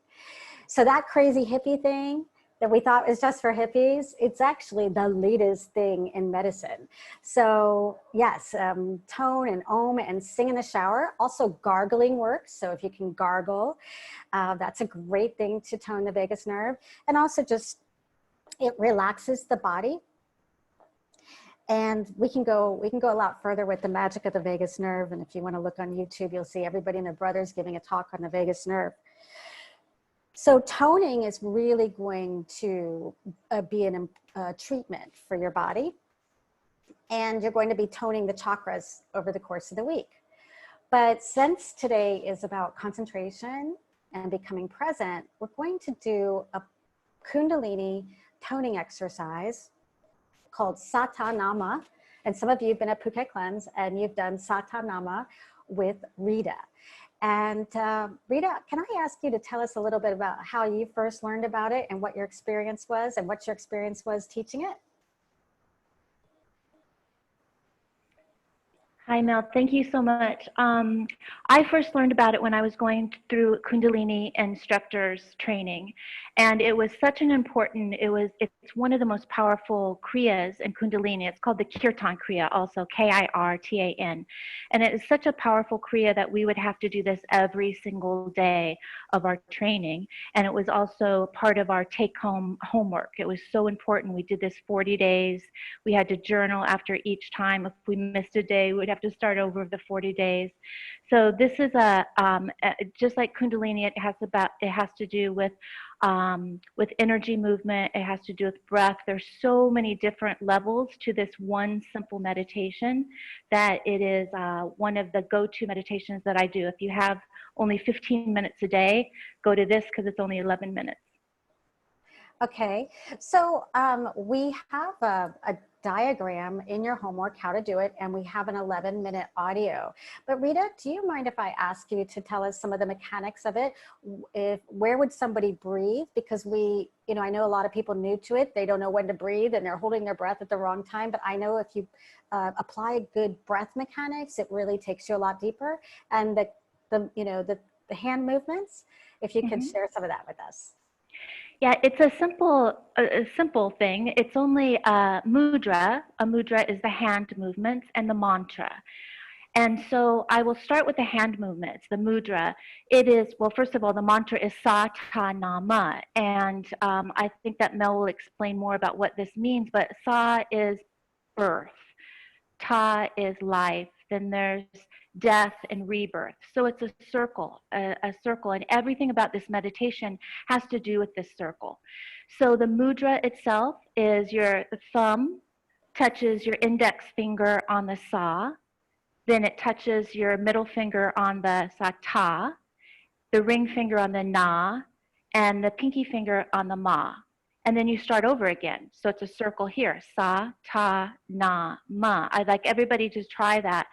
So that crazy hippie thing that we thought was just for hippies, it's actually the latest thing in medicine. So yes, tone and om and sing in the shower. Also gargling works. So if you can gargle, that's a great thing to tone the vagus nerve. And also just, it relaxes the body. And we can go a lot further with the magic of the vagus nerve. And if you want to look on YouTube, you'll see everybody and their brothers giving a talk on the vagus nerve. So toning is really going to be a treatment for your body. And you're going to be toning the chakras over the course of the week. But since today is about concentration and becoming present, we're going to do a Kundalini toning exercise called Satanama. And some of you have been at Phuket Cleanse and you've done Satanama with Rita. And Rita, can I ask you to tell us a little bit about how you first learned about it and what your experience was and what your experience was teaching it? Hi, Mel. Thank you so much. I first learned about it when I was going through Kundalini instructors training, and it was such an important. It's one of the most powerful kriyas in Kundalini. It's called the Kirtan Kriya, also Kirtan, and it is such a powerful kriya that we would have to do this every single day of our training, and it was also part of our take-home homework. It was so important. We did this 40 days. We had to journal after each time. If we missed a day, we'd have to start over the 40 days. So this is just like Kundalini, it has to do with energy movement. It has to do with breath. There's so many different levels to this one simple meditation that it is one of the go-to meditations that I do. If you have only 15 minutes a day, go to this because it's only 11 minutes. Okay, so we have a diagram in your homework how to do it, and we have an 11-minute audio. But Rita, do you mind if I ask you to tell us some of the mechanics of it? Where would somebody breathe? Because I know a lot of people new to it, they don't know when to breathe and they're holding their breath at the wrong time. But I know if you apply good breath mechanics, it really takes you a lot deeper. And the hand movements, if you could share some of that with us. Yeah, it's a simple thing. It's only a mudra. A mudra is the hand movements and the mantra. And so I will start with the hand movements, the mudra. It is, well, first of all, the mantra is Sa Ta Na Ma. And I think that Mel will explain more about what this means, but Sa is birth, Ta is life, then there's death and rebirth. So it's a circle, and everything about this meditation has to do with this circle. So the mudra itself is the thumb touches your index finger on the Sa, then it touches your middle finger on the Sa Ta, the ring finger on the Na, and the pinky finger on the Ma. And then you start over again. So it's a circle here, Sa, Ta, Na, Ma. I'd like everybody to try that.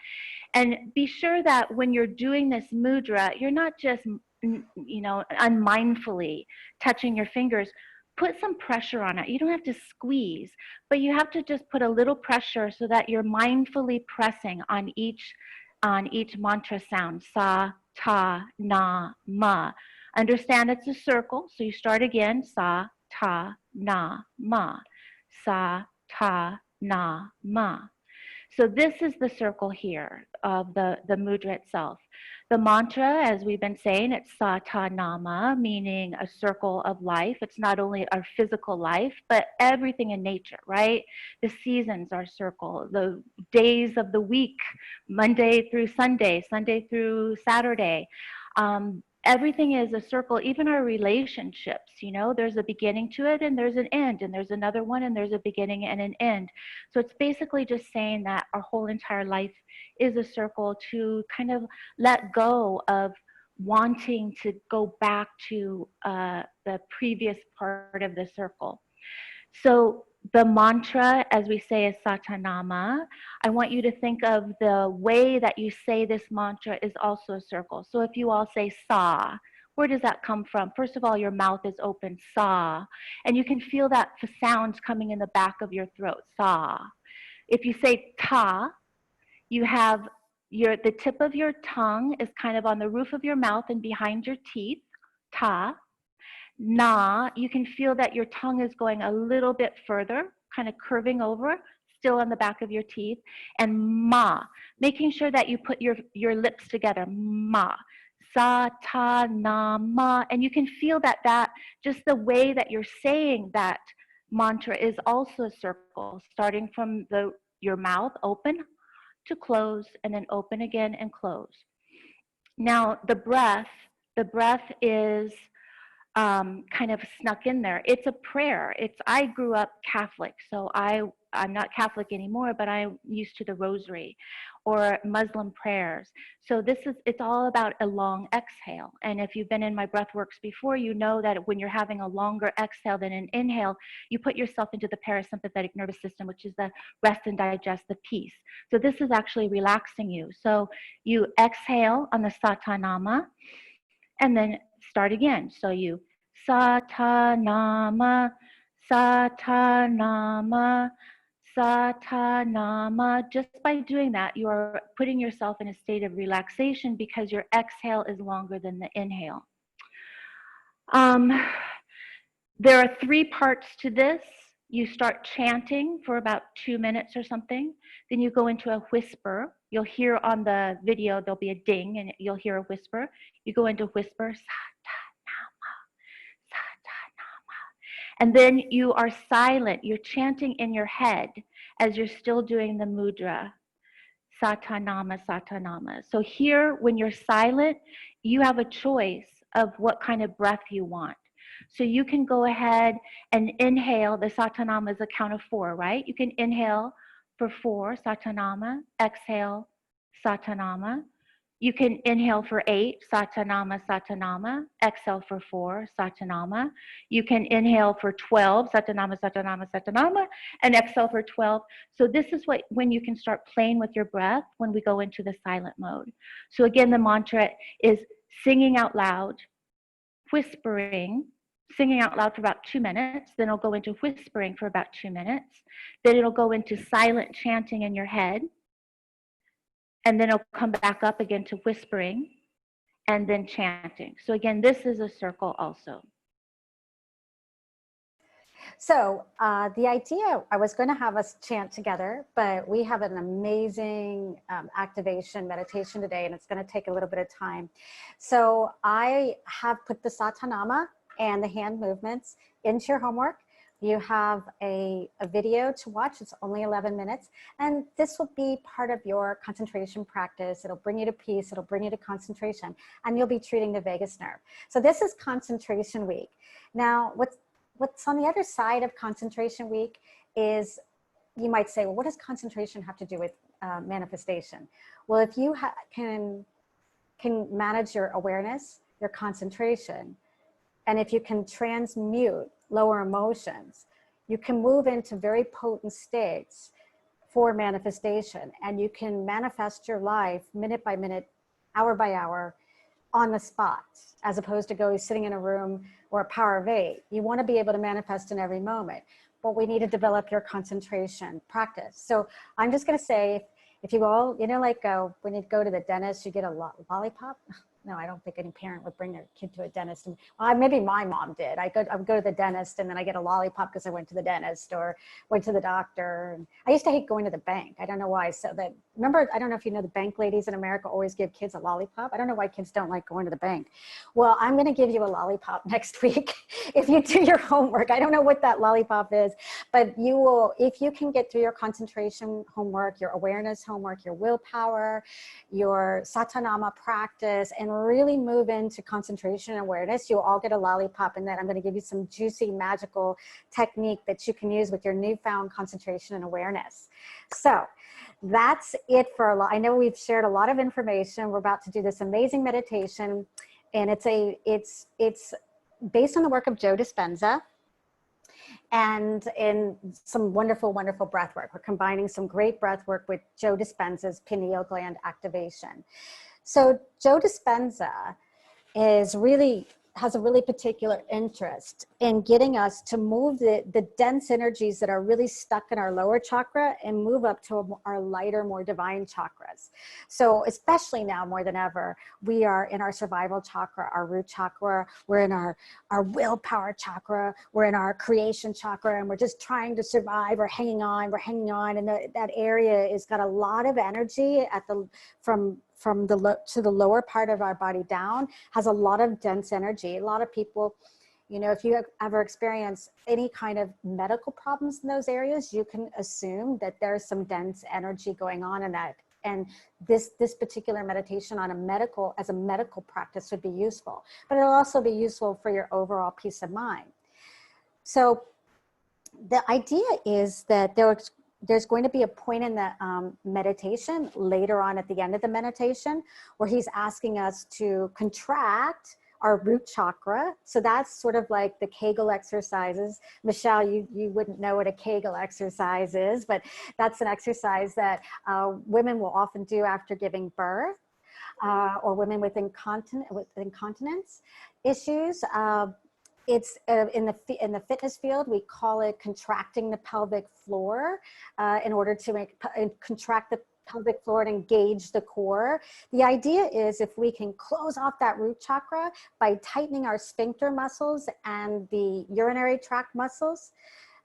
And be sure that when you're doing this mudra, you're not just, unmindfully touching your fingers. Put some pressure on it. You don't have to squeeze, but you have to just put a little pressure so that you're mindfully pressing on each mantra sound. Sa, Ta, Na, Ma. Understand it's a circle, so you start again. Sa, Ta, Na, Ma. Sa, Ta, Na, Ma. So this is the circle here of the mudra itself. The mantra, as we've been saying, it's Sa Ta Na Ma, meaning a circle of life. It's not only our physical life, but everything in nature, right? The seasons are circle, the days of the week, Monday through Sunday, Sunday through Saturday. Everything is a circle, even our relationships, there's a beginning to it and there's an end, and there's another one and there's a beginning and an end. So it's basically just saying that our whole entire life is a circle, to kind of let go of wanting to go back to the previous part of the circle. So the mantra, as we say, is Sa Ta Na Ma. I want you to think of the way that you say this mantra is also a circle. So if you all say Sa, where does that come from? First of all, your mouth is open, Sa, and you can feel that the sounds coming in the back of your throat, Sa. If you say Ta, you have the tip of your tongue is kind of on the roof of your mouth and behind your teeth, Ta. Na, you can feel that your tongue is going a little bit further, kind of curving over, still on the back of your teeth. And Ma, making sure that you put your lips together, Ma. Sa, Ta, Na, Ma. And you can feel that just the way that you're saying that mantra is also a circle, starting from your mouth open to close, and then open again and close. Now, the breath is kind of snuck in there. It's a prayer. I grew up Catholic, so I'm not Catholic anymore, but I'm used to the rosary or Muslim prayers. So it's all about a long exhale. And if you've been in my breathworks before, you know that when you're having a longer exhale than an inhale, you put yourself into the parasympathetic nervous system, which is the rest and digest, the peace. So this is actually relaxing you. So you exhale on the Sa Ta Na Ma, and then start again. So you Sa Ta Na Ma, Sa Ta Na Ma, Sa Ta Na Ma. Just by doing that, you are putting yourself in a state of relaxation because your exhale is longer than the inhale. There are 3 parts to this. You start chanting for about 2 minutes or something. Then you go into a whisper. You'll hear on the video, there'll be a ding and you'll hear a whisper. You go into whisper, Sa Ta Na Ma, Sa Ta Na Ma. And then you are silent. You're chanting in your head as you're still doing the mudra. Sa Ta Na Ma, Sa Ta Na Ma. So here, when you're silent, you have a choice of what kind of breath you want. So you can go ahead and inhale. The Sa Ta Na Ma is a count of 4, right? You can inhale for 4, Sa Ta Na Ma, exhale, Sa Ta Na Ma. You can inhale for 8, Sa Ta Na Ma, Sa Ta Na Ma, exhale for 4, Sa Ta Na Ma. You can inhale for 12, Sa Ta Na Ma, Sa Ta Na Ma, Sa Ta Na Ma, and exhale for 12. So this is when you can start playing with your breath when we go into the silent mode. So again, the mantra is singing out loud, whispering, singing out loud for about 2 minutes, then it'll go into whispering for about 2 minutes, then it'll go into silent chanting in your head, and then it'll come back up again to whispering, and then chanting. So again, this is a circle also. So the idea, I was going to have us chant together, but we have an amazing activation meditation today, and it's going to take a little bit of time. So I have put the Satanama and the hand movements into your homework. You have a video to watch. It's only 11 minutes. And this will be part of your concentration practice. It'll bring you to peace. It'll bring you to concentration. And you'll be treating the vagus nerve. So this is concentration week. Now, what's on the other side of concentration week is, you might say, well, what does concentration have to do with manifestation? Well, if you can manage your awareness, your concentration, and if you can transmute lower emotions, you can move into very potent states for manifestation, and you can manifest your life minute by minute, hour by hour, on the spot, as opposed to sitting in a room or a power of 8. You want to be able to manifest in every moment, but we need to develop your concentration practice. So I'm just going to say, if you all, like when you go to the dentist, you get a lollipop. No, I don't think any parent would bring their kid to a dentist. Maybe my mom did. I would go to the dentist and then I get a lollipop because I went to the dentist or went to the doctor. And I used to hate going to the bank. I don't know why. Remember, I don't know if you know, the bank ladies in America always give kids a lollipop. I don't know why kids don't like going to the bank. Well, I'm going to give you a lollipop next week if you do your homework. I don't know what that lollipop is, but you will, if you can get through your concentration homework, your awareness homework, your willpower, your Satanama practice, and really move into concentration and awareness, you'll all get a lollipop. And then I'm going to give you some juicy, magical technique that you can use with your newfound concentration and awareness. So that's it for a lot. I know we've shared a lot of information. We're about to do this amazing meditation, and it's based on the work of Joe Dispenza and in some wonderful, wonderful breath work. We're combining some great breath work with Joe Dispenza's pineal gland activation. So Joe Dispenza has a really particular interest in getting us to move the dense energies that are really stuck in our lower chakra and move up to our lighter, more divine chakras. So especially now more than ever, we are in our survival chakra, our root chakra, we're in our willpower chakra, we're in our creation chakra, and we're just trying to survive. We're hanging on, and that area has got a lot of energy from the lower part of our body down, has a lot of dense energy. A lot of people, if you ever experience any kind of medical problems in those areas, you can assume that there's some dense energy going on in that. And this particular meditation as a medical practice would be useful, but it'll also be useful for your overall peace of mind. So the idea is that there's going to be a point in the meditation later on at the end of the meditation where he's asking us to contract our root chakra. So that's sort of like the Kegel exercises. Michelle, you wouldn't know what a Kegel exercise is, but that's an exercise that women will often do after giving birth, or women with incontinence issues. It's in the fitness field, we call it contracting the pelvic floor in order to contract the pelvic floor and engage the core. The idea is if we can close off that root chakra by tightening our sphincter muscles and the urinary tract muscles,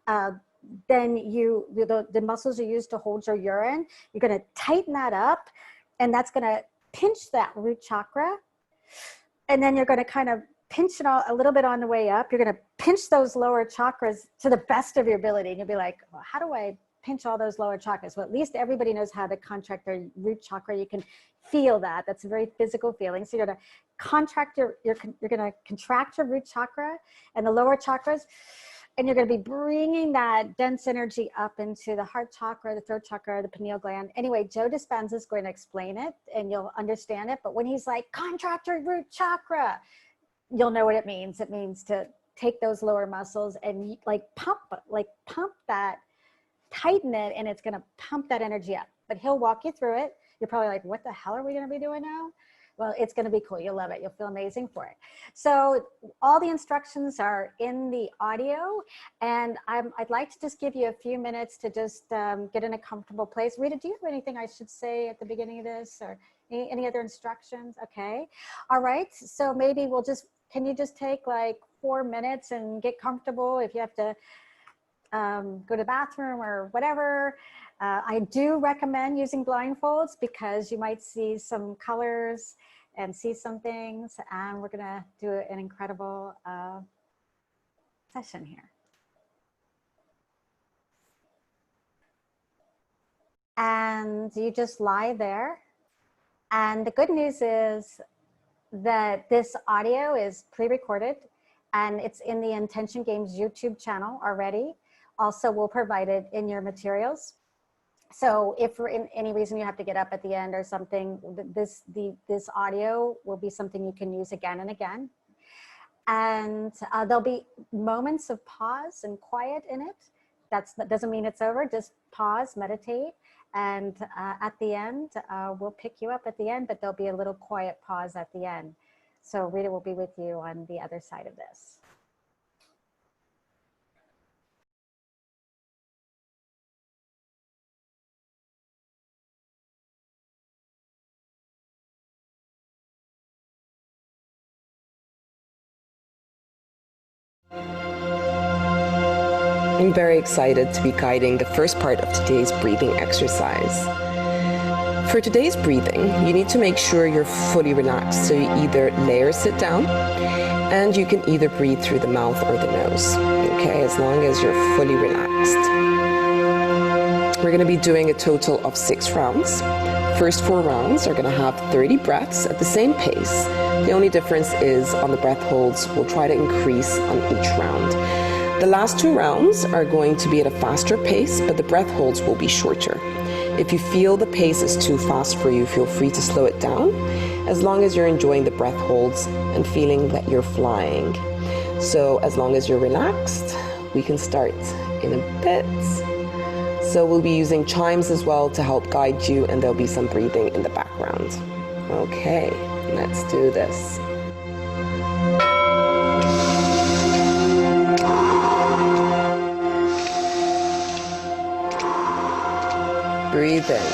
then the muscles are used to hold your urine. You're going to tighten that up, and that's going to pinch that root chakra. And then you're going to kind of pinch it a little bit on the way up. You're going to pinch those lower chakras to the best of your ability. And you'll be like, well, how do I pinch all those lower chakras? Well, at least everybody knows how to contract their root chakra. You can feel that. That's a very physical feeling. So you're going to contract you're going to contract your root chakra and the lower chakras. And you're going to be bringing that dense energy up into the heart chakra, the throat chakra, the pineal gland. Anyway, Joe Dispenza is going to explain it and you'll understand it. But when he's like, contract your root chakra, you'll know what it means. It means to take those lower muscles and pump that, tighten it, and it's going to pump that energy up. But he'll walk you through it. You're probably like, what the hell are we going to be doing now? Well, it's going to be cool. You'll love it. You'll feel amazing for it. So all the instructions are in the audio, and I'd like to just give you a few minutes to just get in a comfortable place. Rita, do you have anything I should say at the beginning of this, or any other instructions? Okay. All right. So maybe can you just take like 4 minutes and get comfortable? If you have to go to the bathroom or whatever. I do recommend using blindfolds because you might see some colors and see some things, and we're gonna do an incredible session here. And you just lie there. And the good news is that this audio is pre-recorded and it's in the Intention Games YouTube channel already. Also, we'll provide it in your materials. So if for any reason you have to get up at the end or something, this audio will be something you can use again and again. And there'll be moments of pause and quiet in it. That doesn't mean it's over, just pause, meditate. And at the end, we'll pick you up at the end, but there'll be a little quiet pause at the end. So Rita will be with you on the other side of this. I'm very excited to be guiding the first part of today's breathing exercise. For today's breathing, you need to make sure you're fully relaxed. So you either lay or sit down, and you can either breathe through the mouth or the nose, okay, as long as you're fully relaxed. We're going to be doing a total of 6 rounds. First 4 rounds are going to have 30 breaths at the same pace. The only difference is on the breath holds, we'll try to increase on each round. The last 2 rounds are going to be at a faster pace, but the breath holds will be shorter. If you feel the pace is too fast for you, feel free to slow it down, as long as you're enjoying the breath holds and feeling that you're flying. So as long as you're relaxed, we can start in a bit. So we'll be using chimes as well to help guide you, and there'll be some breathing in the background. Okay, let's do this. Breathe in,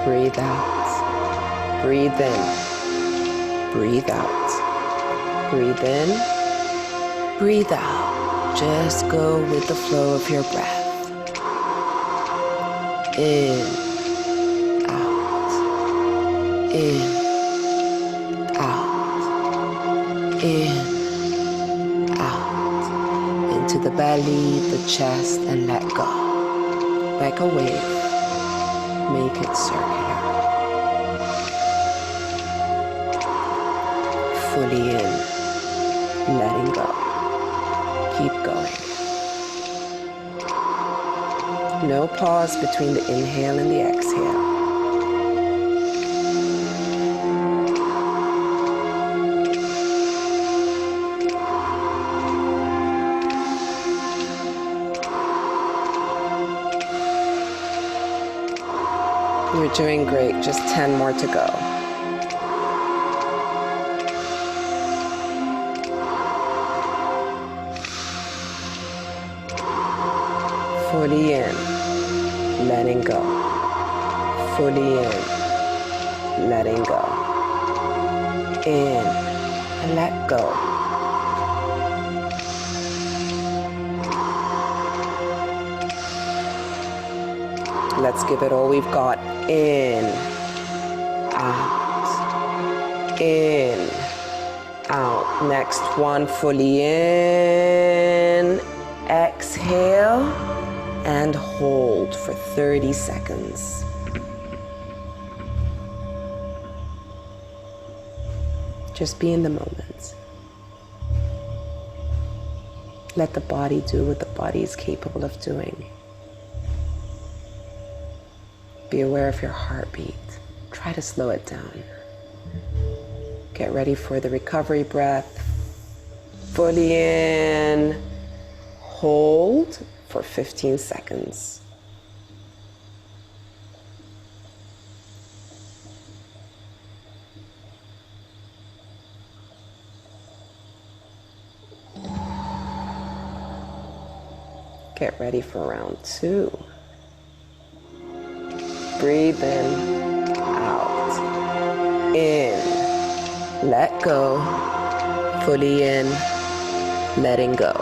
breathe out, breathe in, breathe out, breathe in, breathe out. Just go with the flow of your breath. In, out, in, out, in, out, into the belly, the chest, and let go. Like a wave. Make it circular. Fully in, letting go. Keep going. No pause between the inhale and the exhale. You're doing great, just 10 more to go. Fully in, letting go. Fully in, letting go. In, and let go. Let's give it all we've got. In, out, in, out. Next one, fully in, exhale, and hold for 30 seconds. Just be in the moment. Let the body do what the body is capable of doing. Be aware of your heartbeat. Try to slow it down. Get ready for the recovery breath. Fully in. Hold for 15 seconds. Get ready for round 2. Breathe in, out, in, let go, fully in, letting go.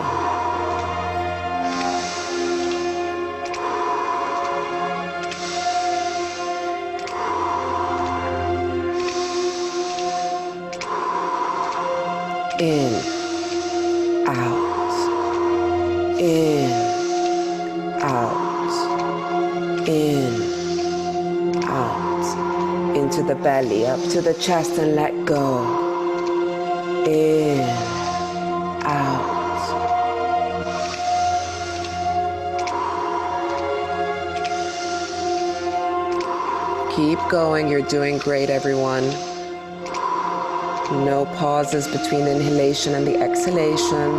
In, out, in, out, in, out, into the belly, up to the chest and let go. In, out. Keep going, you're doing great, everyone. No pauses between the inhalation and the exhalation.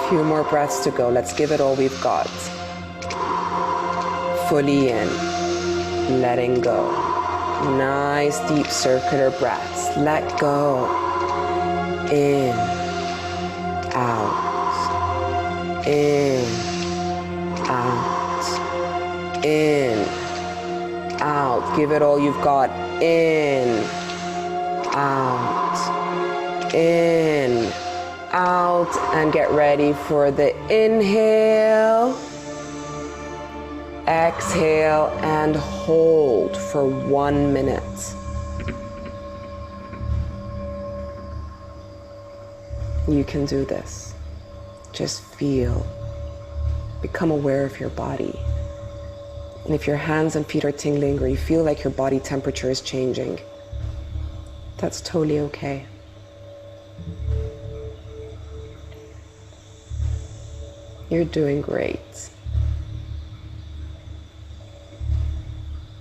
Few more breaths to go. Let's give it all we've got. Fully in, letting go. Nice deep circular breaths. Let go. In, out, in, out, in, out. Give it all you've got. In, out, in, out, and get ready for the inhale. Exhale and hold for 1 minute. You can do this. Just feel. Become aware of your body. And if your hands and feet are tingling or you feel like your body temperature is changing, that's totally okay. You're doing great.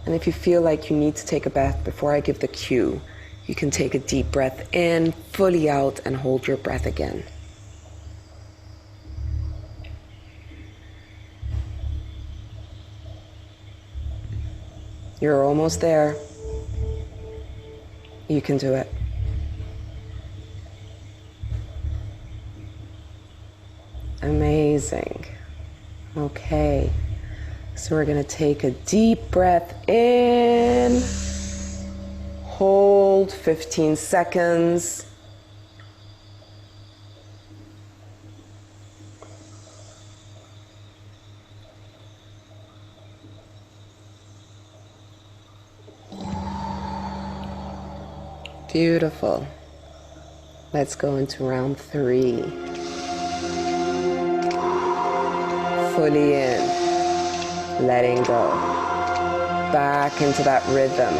And if you feel like you need to take a breath before I give the cue, you can take a deep breath in, fully out, and hold your breath again. You're almost there. You can do it. Amazing. Okay. So we're going to take a deep breath in, hold 15 seconds. Beautiful. Let's go into round 3. Fully in. Letting go. Back into that rhythm.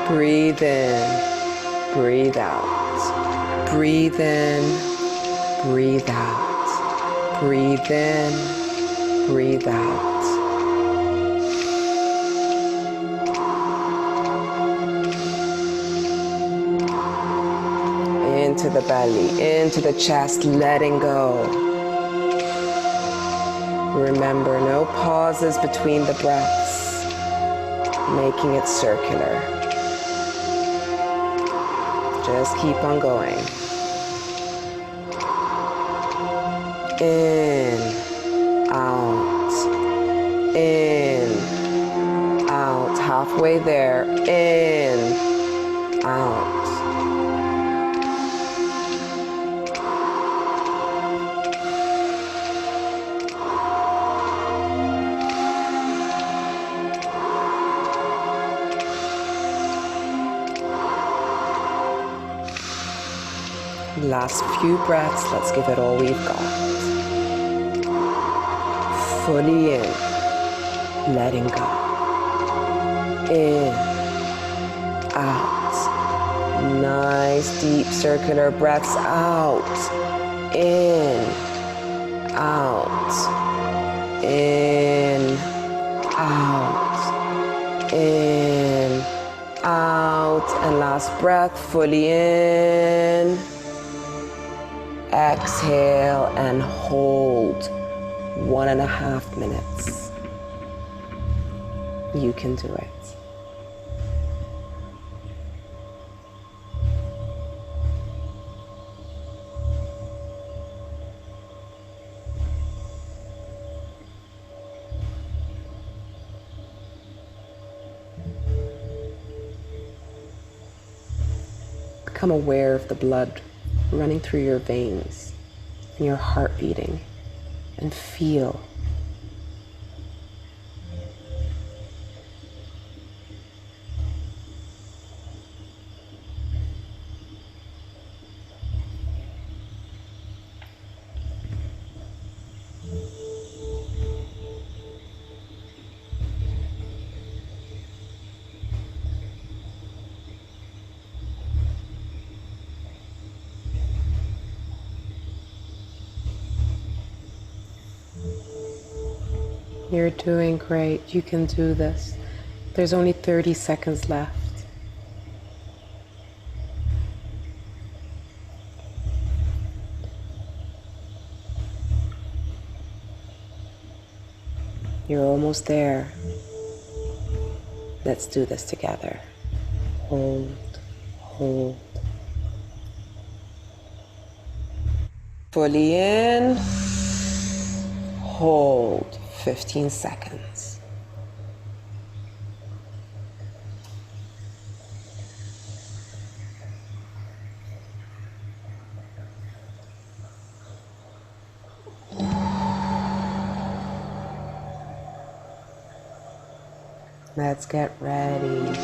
Breathe in, breathe out. Breathe in, breathe out. Breathe in, breathe out. Into the belly, into the chest, letting go. Remember, no pauses between the breaths, making it circular. Just keep on going. In, out, halfway there, in, out. Last few breaths, let's give it all we've got. Fully in, letting go. In, out. Nice deep circular breaths out. In, out. In, out. In, out. And last breath, fully in. Exhale and hold 1.5 minutes. You can do it. become aware of the blood running through your veins and your heart beating, and feel. You're doing great. You can do this. There's only 30 seconds left. You're almost there. Let's do this together. Hold, hold. Fully in. Hold 15 seconds. Let's get ready. Breathe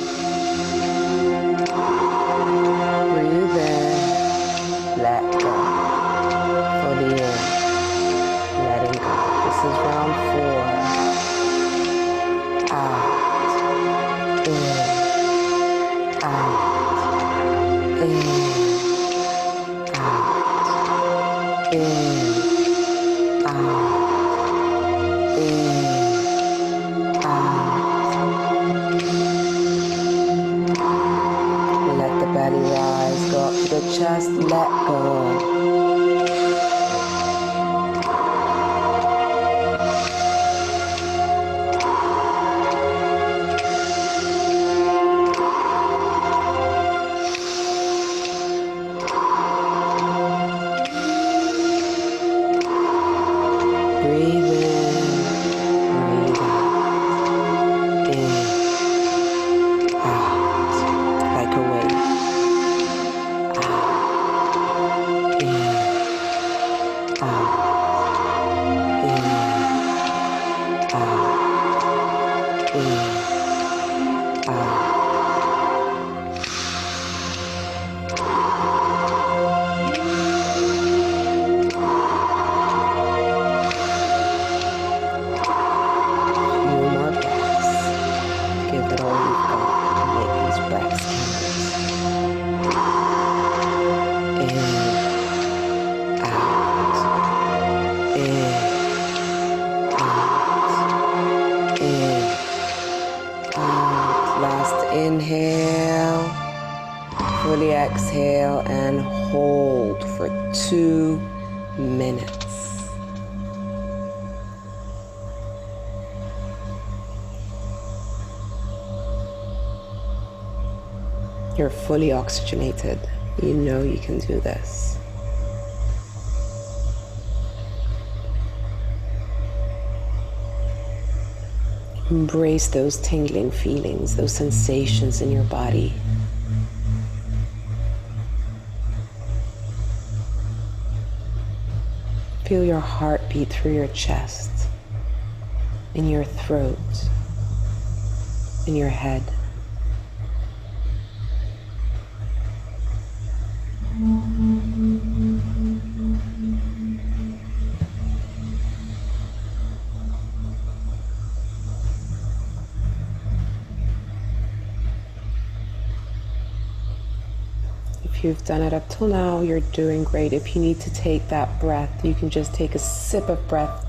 in, let go. Fully in, letting go. This is round 4. Out, in, out, in, out, in, out, in, out. Let the belly rise, go up to the chest, let go. Breathe in, breathe out. In, out, like a wave. Out, in, out, in, out, in, out. Few more breaths. Give it all you've got and make these breaths count. In, out, in, out, in, out. Last inhale. Fully exhale and hold for 2 minutes. You're fully oxygenated. You know you can do this. Embrace those tingling feelings, those sensations in your body. Feel your heart beat through your chest, in your throat, in your head. If you've done it up till now, you're doing great. If you need to take that breath, you can just take a sip of breath,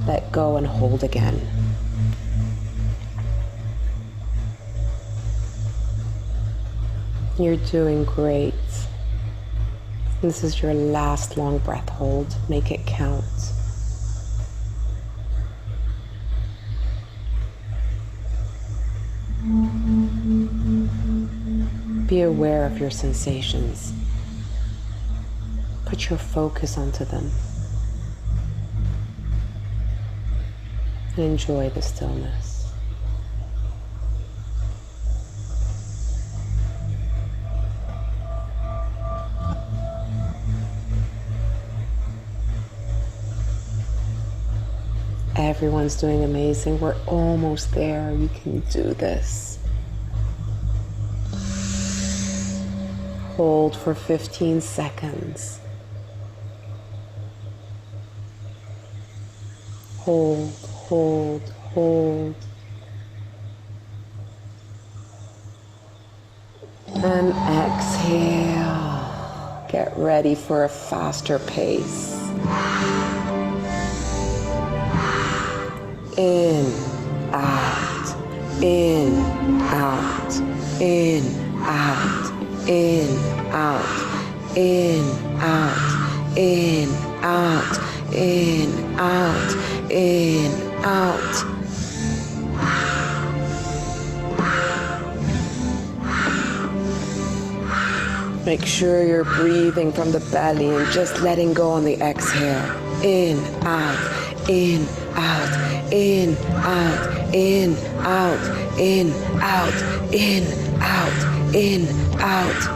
let go and hold again. You're doing great. This is your last long breath hold. Make it count. Be aware of your sensations. Put your focus onto them. And enjoy the stillness. Everyone's doing amazing. We're almost there. You can do this. Hold for 15 seconds. Hold, hold, hold. And exhale. Get ready for a faster pace. In, out, in, out, in, out, in, out, in, out, in, out, in, out, in, out. Make sure you're breathing from the belly and just letting go on the exhale. In, out, in, out, in, out, in, out, in, out, in, out, in, out.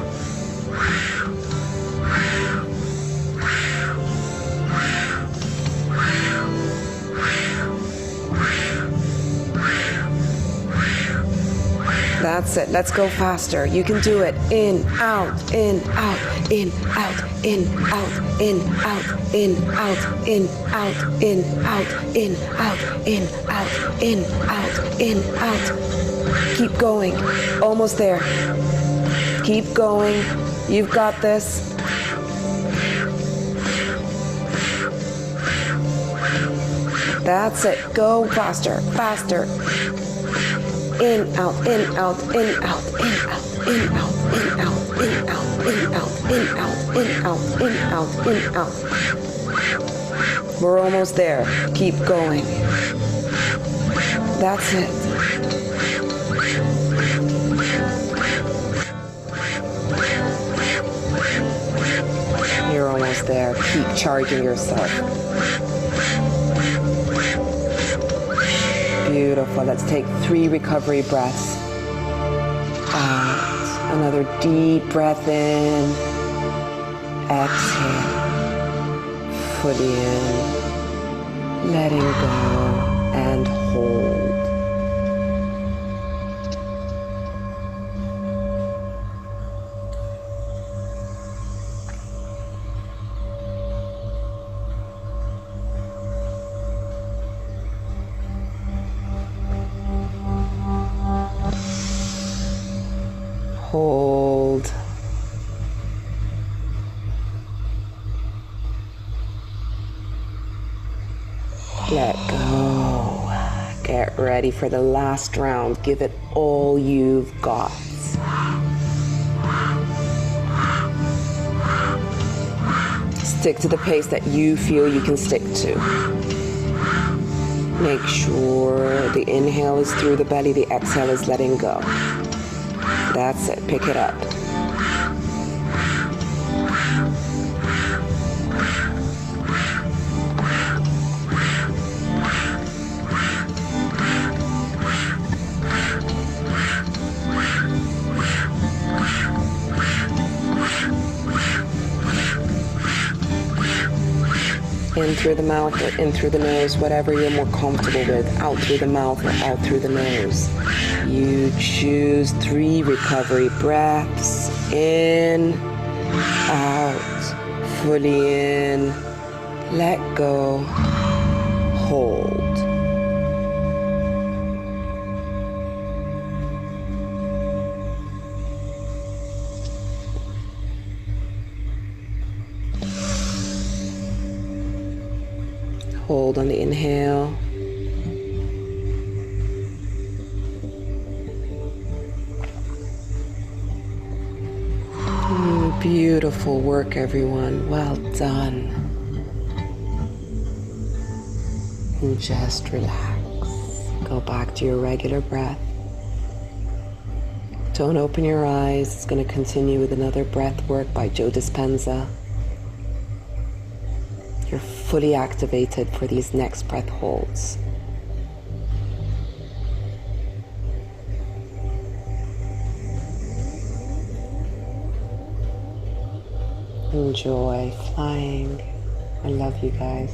That's it. Let's go faster. You can do it. In, out, in, out, in, out, in, out, in, out, in, out, in, out, in, out, in, out, in, out, in, out, in, out. Keep going. Almost there. Keep going. You've got this. That's it. Go faster, faster. In, out, in, out, in, out, in, out, in, out, in, out, in, out, in, out, in, out, in, out, in, out, in, out. We're almost there. Keep going. That's it. You're almost there. Keep charging yourself. Beautiful. Let's take 3 recovery breaths. Out. Another deep breath in. Exhale. Fully in. Letting go and hold. Hold. Let go. Get ready for the last round. Give it all you've got. Stick to the pace that you feel you can stick to. Make sure the inhale is through the belly, the exhale is letting go. That's it. Pick it up. In through the mouth or in through the nose, whatever you're more comfortable with. Out through the mouth or out through the nose. You choose 3 recovery breaths. In, out, fully in, let go, hold. Hold on the inhale. Beautiful work, everyone. Well done. And just relax. Go back to your regular breath. Don't open your eyes. It's going to continue with another breath work by Joe Dispenza. You're fully activated for these next breath holds. Enjoy flying. I love you guys.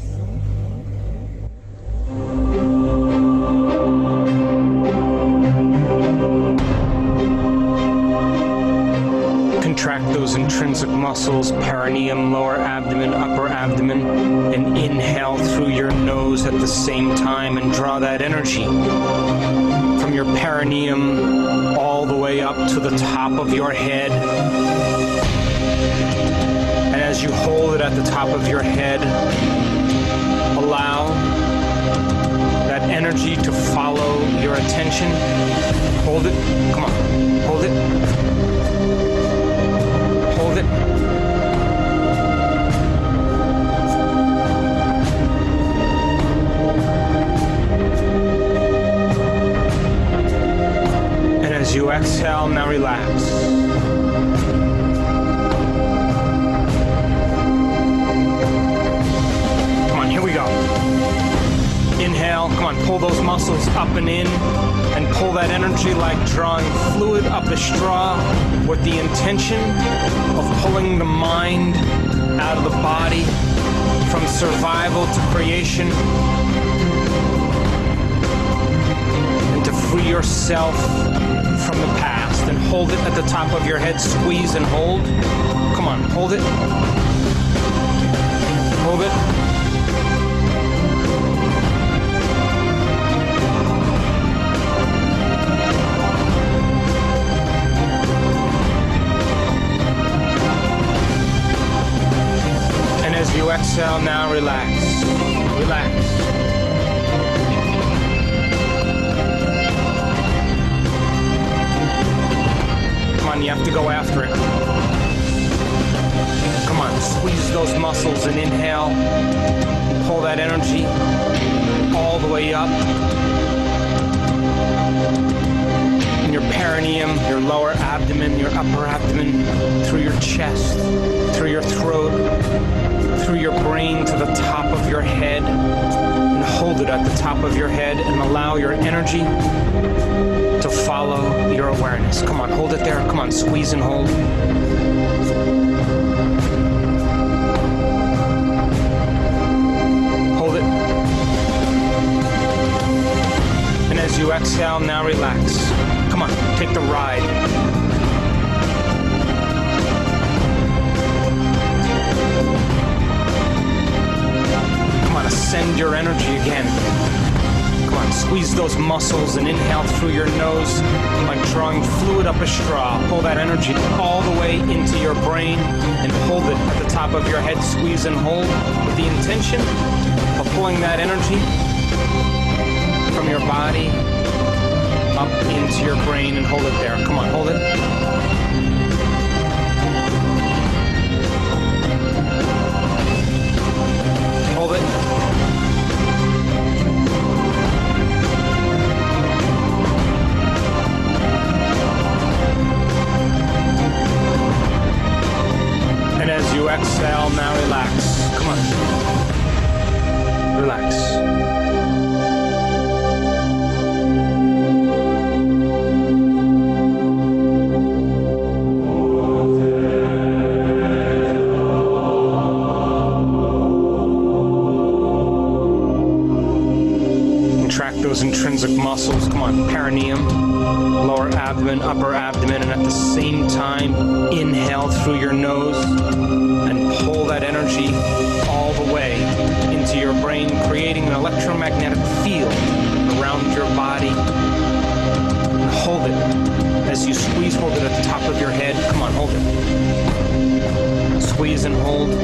perineum, lower abdomen, upper abdomen, and inhale through your nose at the same time and draw that energy from your perineum all the way up to the top of your head. And as you hold it at the top of your head, allow that energy to follow your attention. Hold it. Come on. Hold it. Hold it. And as you exhale, now relax. Come on, here we go. Inhale, come on, pull those muscles up and in, and pull that energy like drawing fluid up a straw with the intention of pulling the mind out of the body from survival to creation, and to free yourself from the past. And hold it at the top of your head, squeeze and hold. Come on, hold it. Hold it. As you exhale, now relax. Relax. Come on, you have to go after it. Come on, squeeze those muscles and inhale. Pull that energy all the way up. In your perineum, your lower abdomen, your upper abdomen, through your chest, through your throat, through your brain to the top of your head, and hold it at the top of your head and allow your energy to follow your awareness. Come on, hold it there. Come on, squeeze and hold. Hold it. And as you exhale, now relax. Come on, take the ride. Ascend your energy again. Come on, squeeze those muscles and inhale through your nose like drawing fluid up a straw. Pull that energy all the way into your brain and hold it at the top of your head. Squeeze and hold with the intention of pulling that energy from your body up into your brain and hold it there. Come on, hold it. Hold it. And as you exhale, now relax. Come on. Relax. Those intrinsic muscles. Come on, perineum, lower abdomen, upper abdomen, and at the same time, inhale through your nose and pull that energy all the way into your brain, creating an electromagnetic field around your body. And hold it. As you squeeze, hold it at the top of your head. Come on, hold it. Squeeze and hold.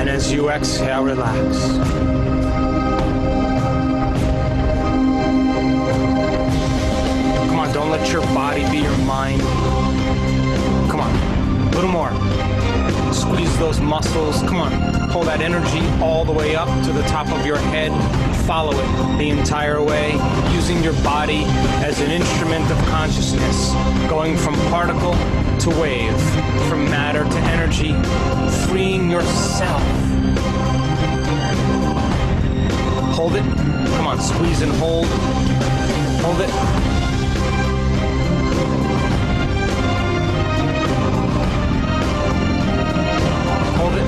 As you exhale, relax. Come on, don't let your body be your mind. Come on, a little more. Squeeze those muscles. Come on, pull that energy all the way up to the top of your head. Follow it the entire way, using your body as an instrument of consciousness, going from particle to wave, from matter to energy, freeing yourself. Hold it. Come on, squeeze and hold. Hold it. Hold it.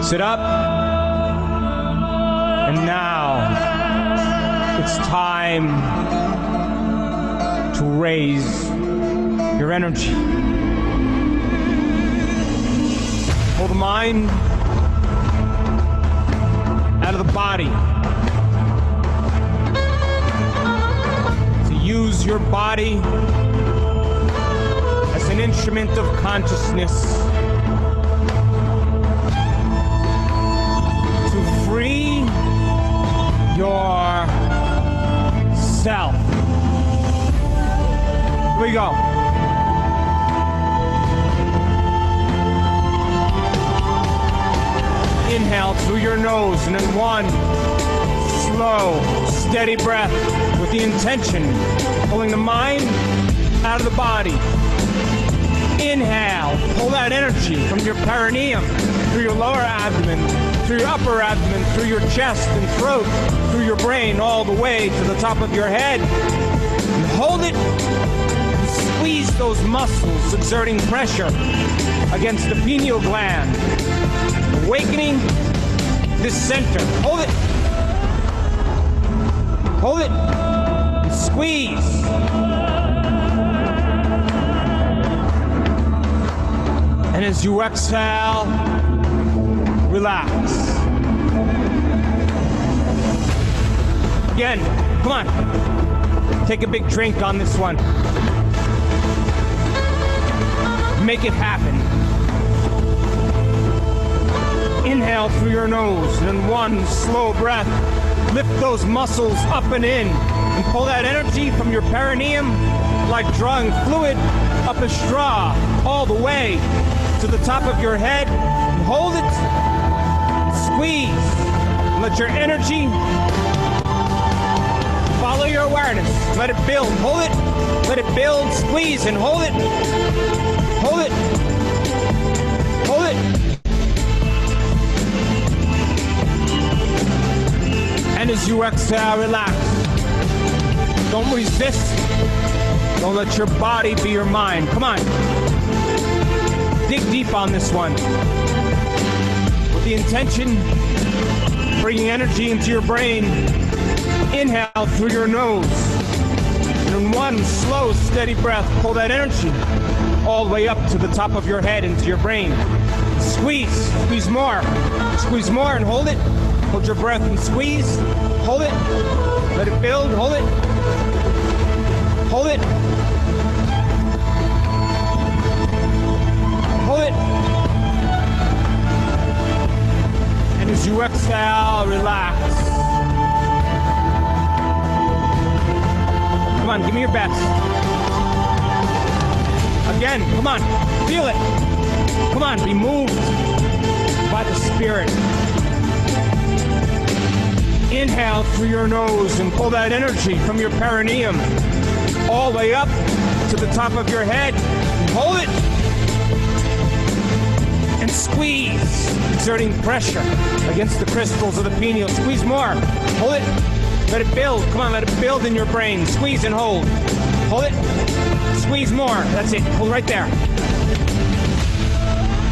Sit up. And now it's time to raise your energy. Pull the mind out of the body. To use your body as an instrument of consciousness. To free yourself. Here we go. Inhale through your nose, and then one slow, steady breath with the intention, pulling the mind out of the body. Inhale, pull that energy from your perineum, through your lower abdomen, through your upper abdomen, through your chest and throat, through your brain, all the way to the top of your head. And hold it, and squeeze those muscles, exerting pressure against the pineal gland. Awakening this center. Hold it. Hold it. And squeeze. And as you exhale, relax. Again, come on. Take a big drink on this one. Make it happen. Inhale through your nose, and then one slow breath. Lift those muscles up and in, and pull that energy from your perineum like drawing fluid up a straw, all the way to the top of your head. And hold it, squeeze, and let your energy follow your awareness. Let it build, hold it, let it build, squeeze, and hold it, hold it, hold it. And as you exhale, relax. Don't resist. Don't let your body be your mind. Come on. Dig deep on this one. With the intention, bringing energy into your brain. Inhale through your nose. And in one slow, steady breath, pull that energy all the way up to the top of your head, into your brain. Squeeze. Squeeze more. Squeeze more and hold it. Hold your breath and squeeze. Hold it. Let it build. Hold it. Hold it. Hold it. And as you exhale, relax. Come on, give me your best. Again, come on, feel it. Come on, be moved by the spirit. Inhale through your nose and pull that energy from your perineum all the way up to the top of your head. Hold it and squeeze, exerting pressure against the crystals of the pineal. Squeeze more. Hold it. Let it build. Come on, let it build in your brain. Squeeze and hold. Hold it. Squeeze more. That's it. Hold right there.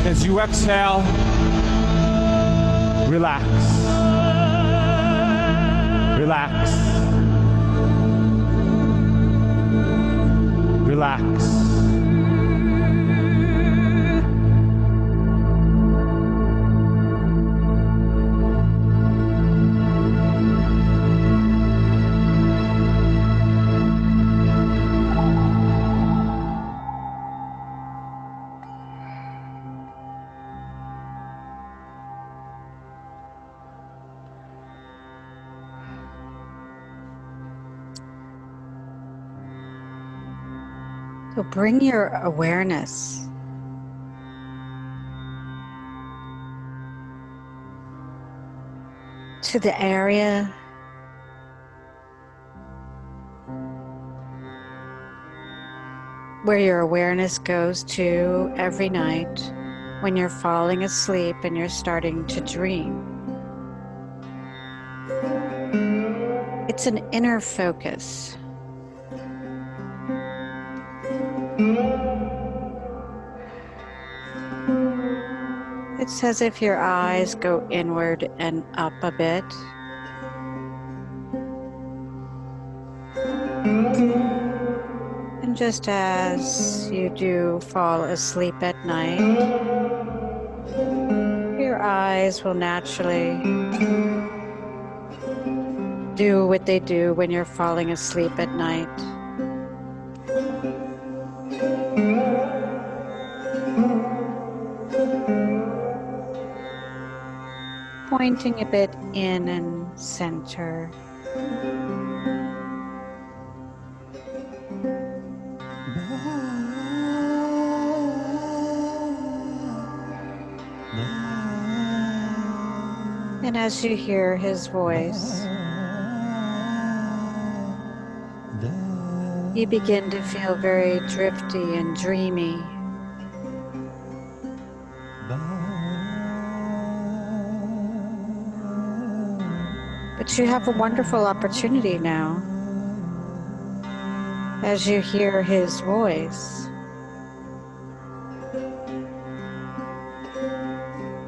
As you exhale, relax. Relax. Relax. So bring your awareness to the area where your awareness goes to every night when you're falling asleep and you're starting to dream. It's an inner focus. It's as if your eyes go inward and up a bit. And just as you do fall asleep at night, your eyes will naturally do what they do when you're falling asleep at night. Pointing a bit in and center. And as you hear his voice, you begin to feel very drifty and dreamy. But you have a wonderful opportunity now, as you hear his voice,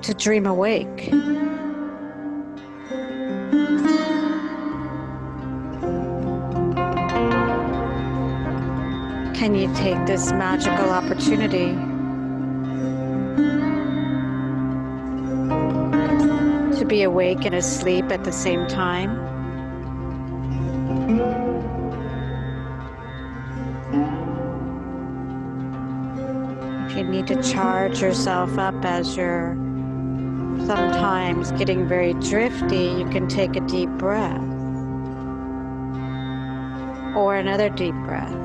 to dream awake. Can you take this magical opportunity to be awake and asleep at the same time? If you need to charge yourself up as you're sometimes getting very drifty, you can take a deep breath or another deep breath.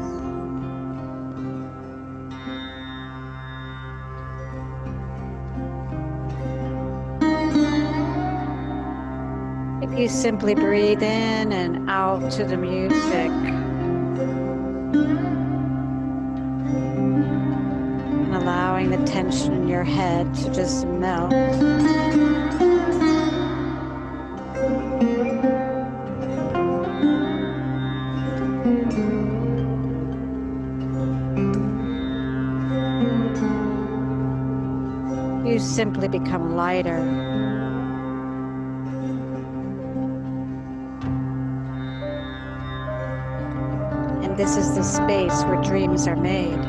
You simply breathe in and out to the music, and allowing the tension in your head to just melt. You simply become lighter. This is the space where dreams are made.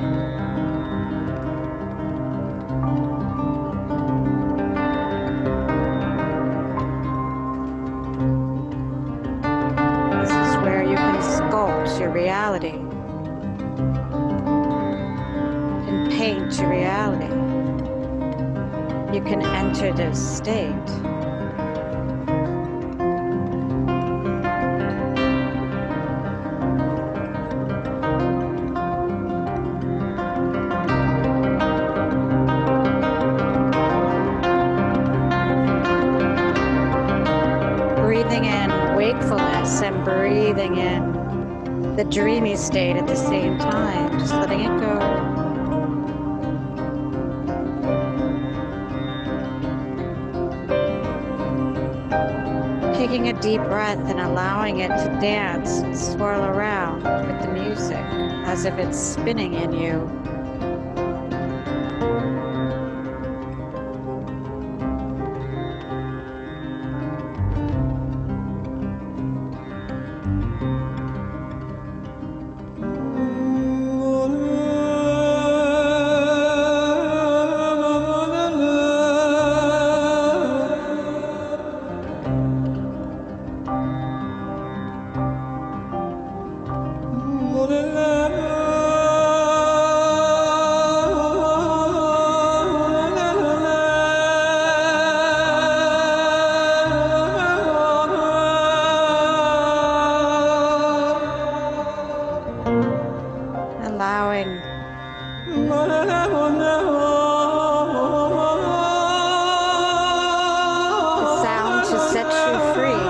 This is where you can sculpt your reality. You can paint your reality. You can enter this state. Breathing in wakefulness and breathing in the dreamy state at the same time, just letting it go. Taking a deep breath and allowing it to dance and swirl around with the music as if it's spinning in you. Allowing the sound to set you free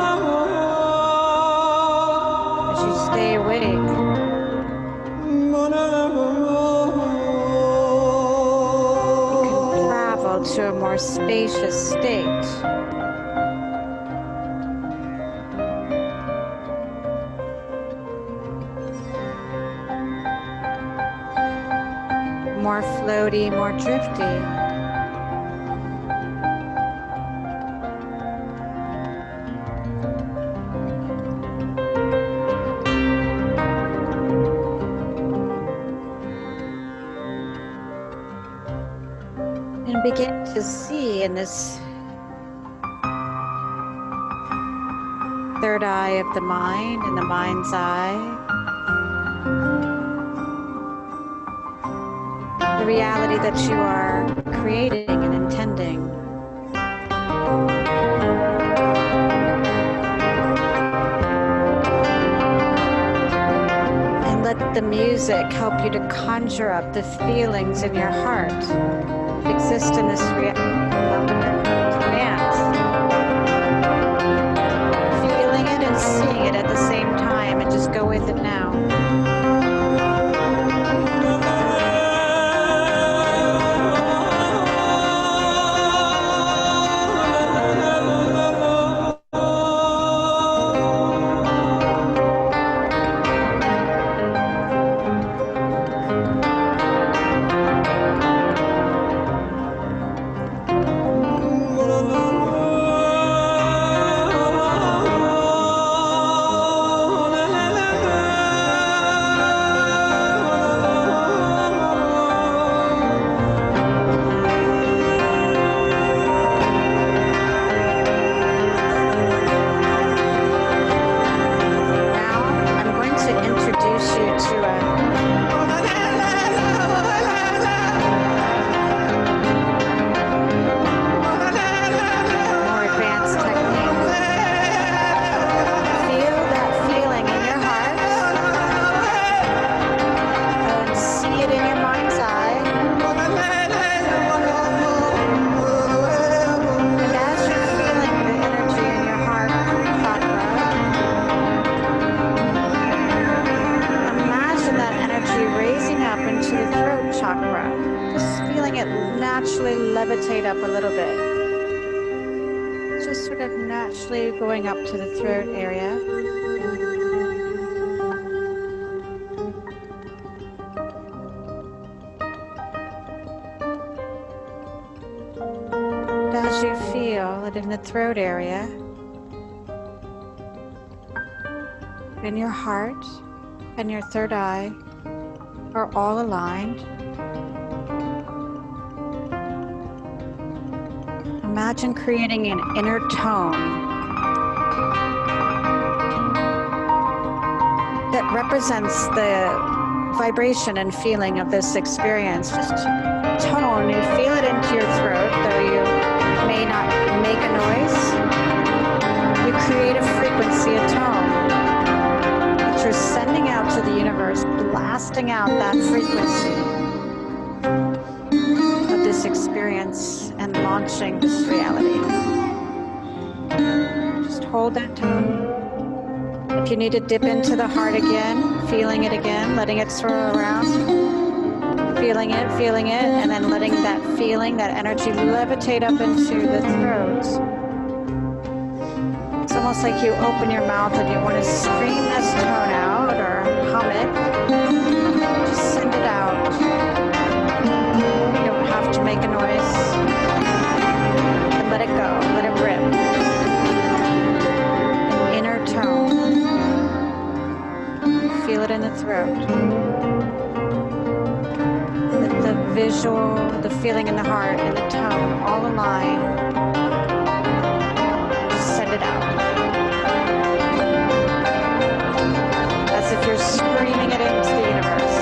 as you stay awake. You can travel to a more spacious state. More floaty, more drifty. And begin to see in this third eye of the mind, in the mind's eye, the reality that you are creating and intending. And let the music help you to conjure up the feelings in your heart that exist in this reality. Feeling it and seeing it at the same time, and just go with it now. Levitate up a little bit. Just sort of naturally going up to the throat area. As you feel that in the throat area, in your heart and your third eye are all aligned. Imagine creating an inner tone that represents the vibration and feeling of this experience. Just tone, you feel it into your throat, though you may not make a noise. You create a frequency, a tone that you're sending out to the universe, blasting out that frequency of this experience and launching this reality. Just hold that tone. If you need to dip into the heart again, feeling it again, letting it swirl around, feeling it, and then letting that feeling, that energy levitate up into the throat. It's almost like you open your mouth and you want to scream this tone out or hum it. Just send it out. You don't have to make a noise. And let it go, let it rip. An inner tone. Feel it in the throat. The visual, the feeling in the heart, and the tone all align. Just send it out. As if you're screaming it into the universe.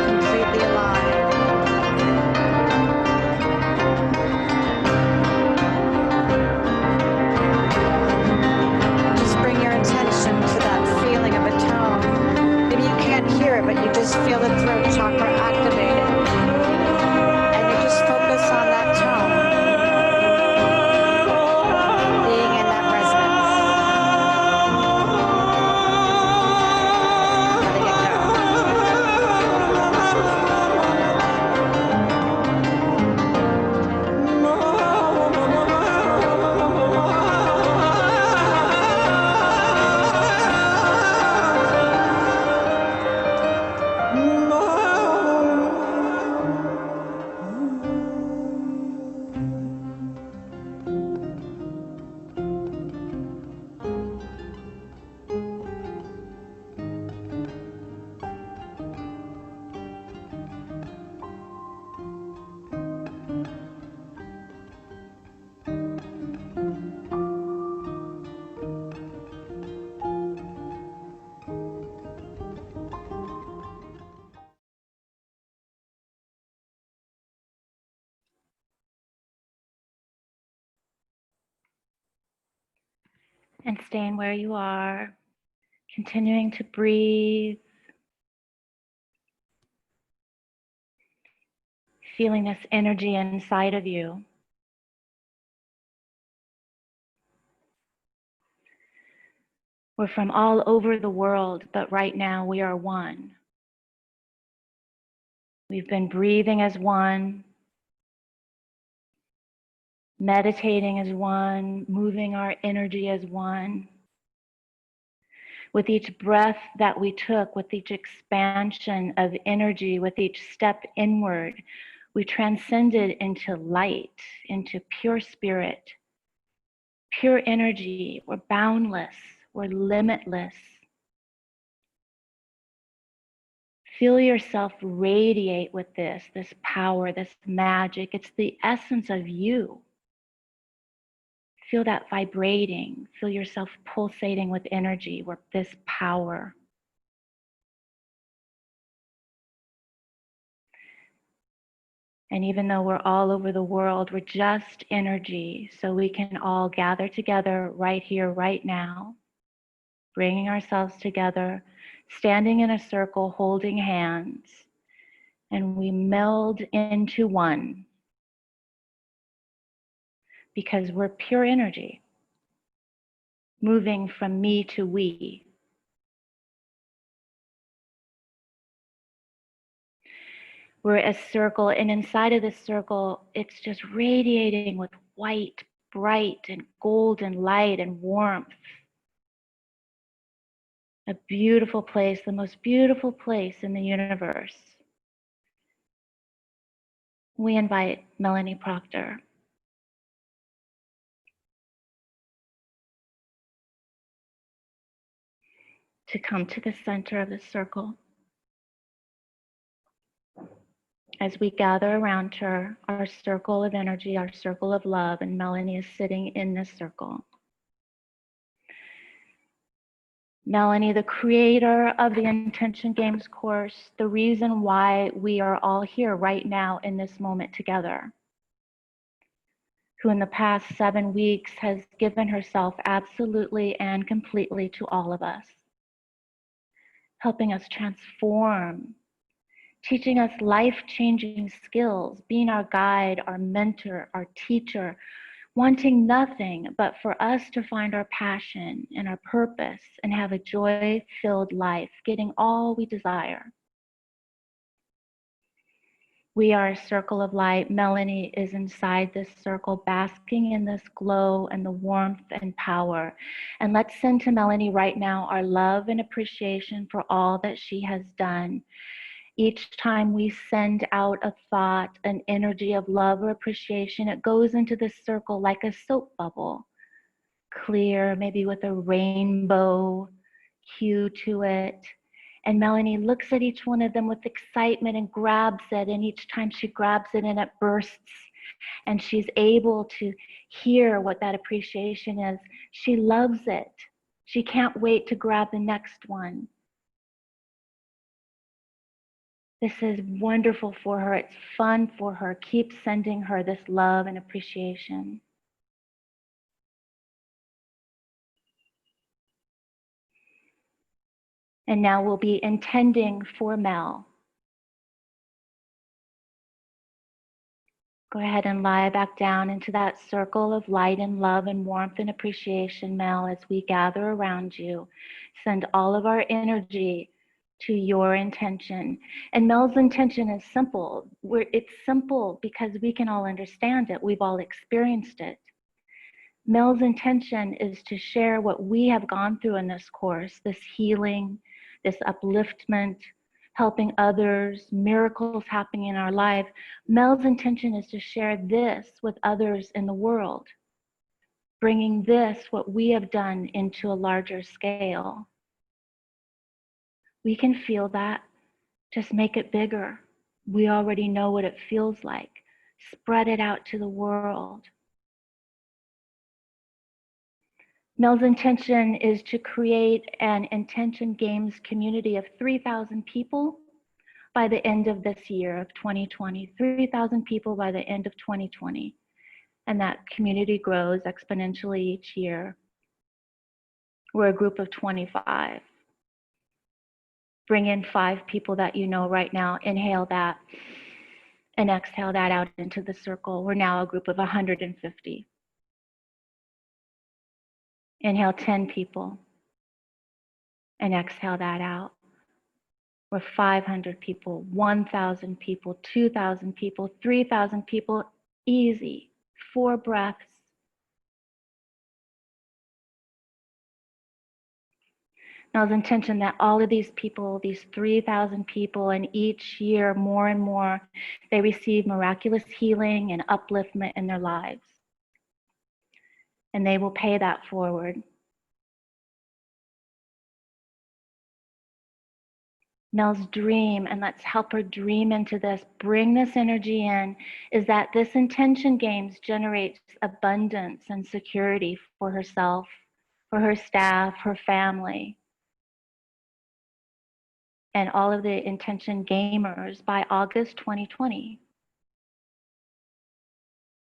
Completely aligned. Just bring your attention to that feeling of a tone. Maybe you can't hear it, but you just feel the throat chakra activated. And you just focus on that tone. And staying where you are, continuing to breathe, feeling this energy inside of you. We're from all over the world, but right now we are one. We've been breathing as one, meditating as one, moving our energy as one. With each breath that we took, with each expansion of energy, with each step inward, we transcended into light, into pure spirit, pure energy. We're boundless, we're limitless. Feel yourself radiate with this power, this magic. It's the essence of you. Feel that vibrating. Feel yourself pulsating with energy, with this power. And even though we're all over the world, we're just energy. So we can all gather together right here, right now, bringing ourselves together, standing in a circle, holding hands, and we meld into one. Because we're pure energy, moving from me to we. We're a circle, and inside of this circle, it's just radiating with white, bright, and golden light and warmth. A beautiful place, the most beautiful place in the universe. We invite Melanie Proctor. To come to the center of the circle. As we gather around her, our circle of energy, our circle of love, and Melanie is sitting in this circle. Melanie, the creator of the Intention Games course, the reason why we are all here right now in this moment together, who in the past 7 weeks has given herself absolutely and completely to all of us, helping us transform, teaching us life-changing skills, being our guide, our mentor, our teacher, wanting nothing but for us to find our passion and our purpose and have a joy-filled life, getting all we desire. We are a circle of light. Melanie is inside this circle, basking in this glow and the warmth and power. And let's send to Melanie right now our love and appreciation for all that she has done. Each time we send out a thought, an energy of love or appreciation, it goes into this circle like a soap bubble, clear, maybe with a rainbow hue to it. And Melanie looks at each one of them with excitement and grabs it. And each time she grabs it and it bursts, and she's able to hear what that appreciation is. She loves it. She can't wait to grab the next one. This is wonderful for her. It's fun for her. Keep sending her this love and appreciation. And now we'll be intending for Mel. Go ahead and lie back down into that circle of light and love and warmth and appreciation, Mel, as we gather around you. Send all of our energy to your intention. And Mel's intention is simple. It's simple because we can all understand it. We've all experienced it. Mel's intention is to share what we have gone through in this course, this healing, this upliftment, helping others, miracles happening in our life. Mel's intention is to share this with others in the world, bringing this, what we have done, into a larger scale. We can feel that. Just make it bigger. We already know what it feels like. Spread it out to the world. Mel's intention is to create an Intention Games community of 3,000 people by the end of this year of 2020. 3,000 people by the end of 2020. And that community grows exponentially each year. We're a group of 25. Bring in 5 people that you know right now. Inhale that and exhale that out into the circle. We're now a group of 150. Inhale 10 people and exhale that out. We're 500 people, 1,000 people, 2,000 people, 3,000 people. Easy. 4 breaths. Now, the intention that all of these people, these 3,000 people, and each year more and more, they receive miraculous healing and upliftment in their lives. And they will pay that forward. Mel's dream, and let's help her dream into this, bring this energy in, is that this intention games generates abundance and security for herself, for her staff, her family, and all of the intention gamers by August 2020.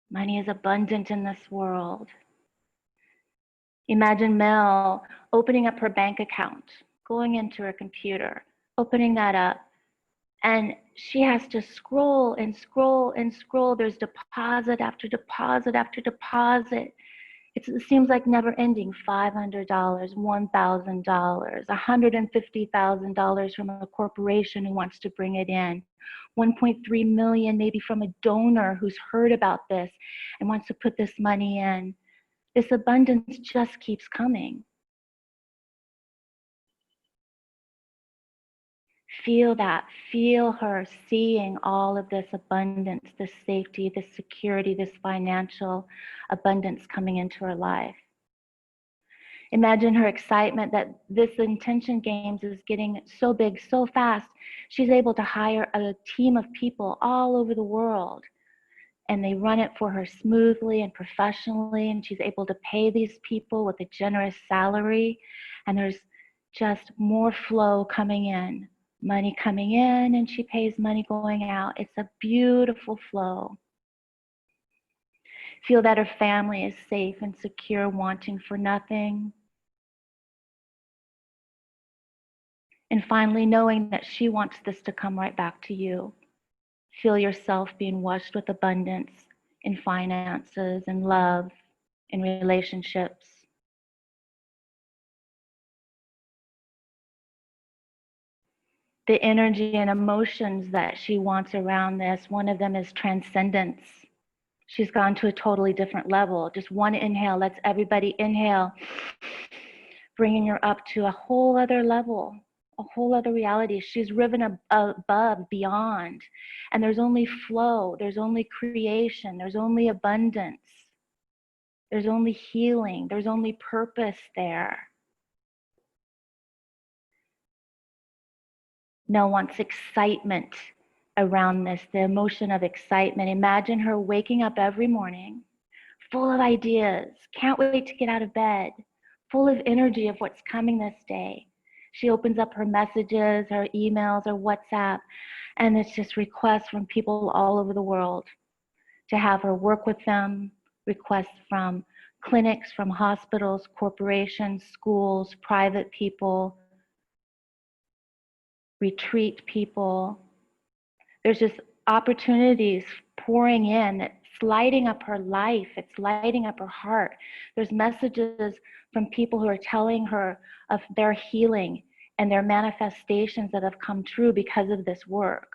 Money is abundant in this world. Imagine Mel opening up her bank account, going into her computer, opening that up, and she has to scroll and scroll and scroll. There's deposit after deposit after deposit. It seems like never ending. $500, $1,000, $150,000 from a corporation who wants to bring it in, 1.3 million maybe from a donor who's heard about this and wants to put this money in. This abundance just keeps coming. Feel that, feel her seeing all of this abundance, this safety, this security, this financial abundance coming into her life. Imagine her excitement that this intention games is getting so big so fast. She's able to hire a team of people all over the world, and they run it for her smoothly and professionally, and she's able to pay these people with a generous salary, and there's just more flow coming in. Money coming in, and she pays money going out. It's a beautiful flow. Feel that her family is safe and secure, wanting for nothing. And finally, knowing that she wants this to come right back to you. Feel yourself being washed with abundance in finances and love, in relationships. The energy and emotions that she wants around this, one of them is transcendence. She's gone to a totally different level. Just one inhale, let's everybody inhale, bringing her up to a whole other level, a whole other reality. She's risen above, beyond, and there's only flow, there's only creation, there's only abundance, there's only healing, there's only purpose there. Mel wants excitement around this, the emotion of excitement. Imagine her waking up every morning, full of ideas, can't wait to get out of bed, full of energy of what's coming this day. She opens up her messages, her emails, her WhatsApp, and it's just requests from people all over the world to have her work with them, requests from clinics, from hospitals, corporations, schools, private people, retreat people. There's just opportunities pouring in. It's lighting up her life. It's lighting up her heart. There's messages from people who are telling her of their healing and their manifestations that have come true because of this work.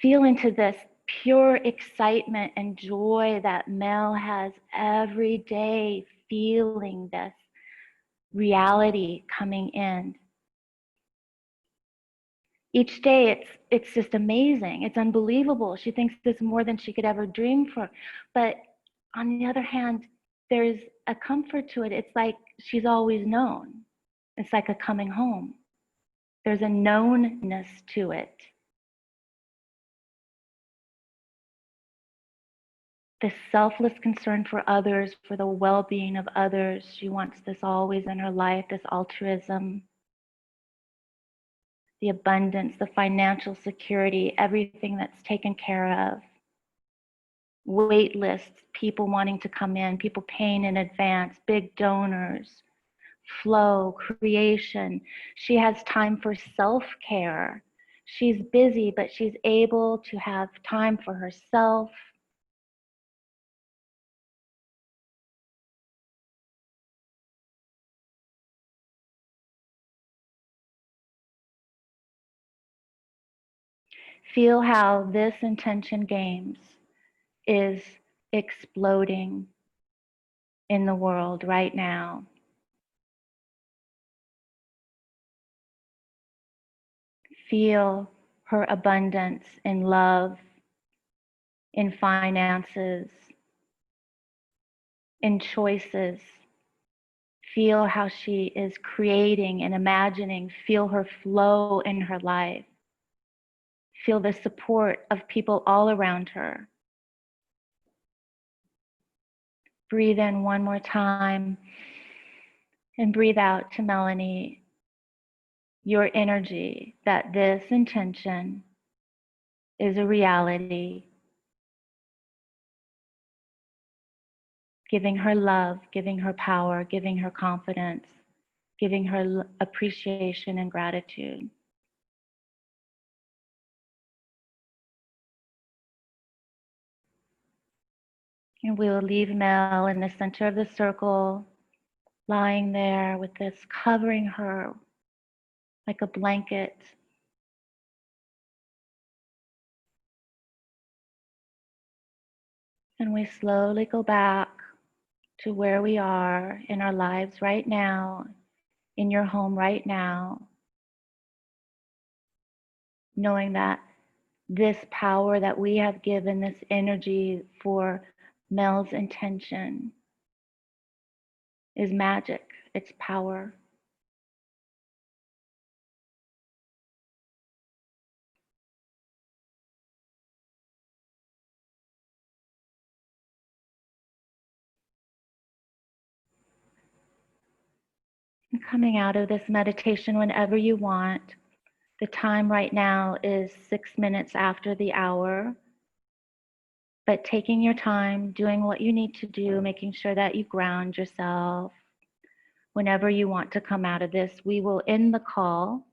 Feel into this pure excitement and joy that Mel has every day, feeling this reality coming in. Each day it's just amazing. It's unbelievable. She thinks there's more than she could ever dream for. But on the other hand, there's a comfort to it. It's like she's always known. It's like a coming home. There's a knownness to it. This selfless concern for others, for the well-being of others. She wants this always in her life, this altruism. The abundance, the financial security, everything that's taken care of. wait lists, people wanting to come in, people paying in advance, big donors, flow, creation. She has time for self-care. She's busy, but she's able to have time for herself. Feel how this intention games is exploding in the world right now. Feel her abundance in love, in finances, in choices. Feel how she is creating and imagining. Feel her flow in her life. Feel the support of people all around her. Breathe in one more time and breathe out to Melanie your energy that this intention is a reality. Giving her love, giving her power, giving her confidence, giving her appreciation and gratitude. And we will leave Mel in the center of the circle, lying there with this covering her like a blanket. And we slowly go back to where we are in our lives right now, in your home right now, knowing that this power that we have given, this energy for Mel's intention, is magic. It's power. And coming out of this meditation whenever you want. The time right now is 6 minutes after the hour. But taking your time, doing what you need to do, making sure that you ground yourself. Whenever you want to come out of this, we will end the call.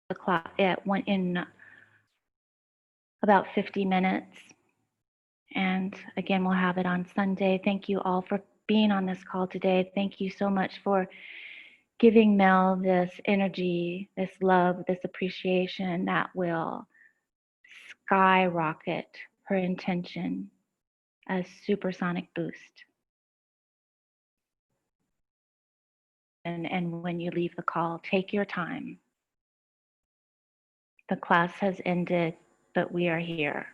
The clock it went in about 50 minutes. And again, we'll have it on Sunday. Thank you all for being on this call today. Thank you so much for giving Mel this energy, this love, this appreciation that will skyrocket her intention as supersonic boost. And when you leave the call, take your time. The class has ended, but we are here.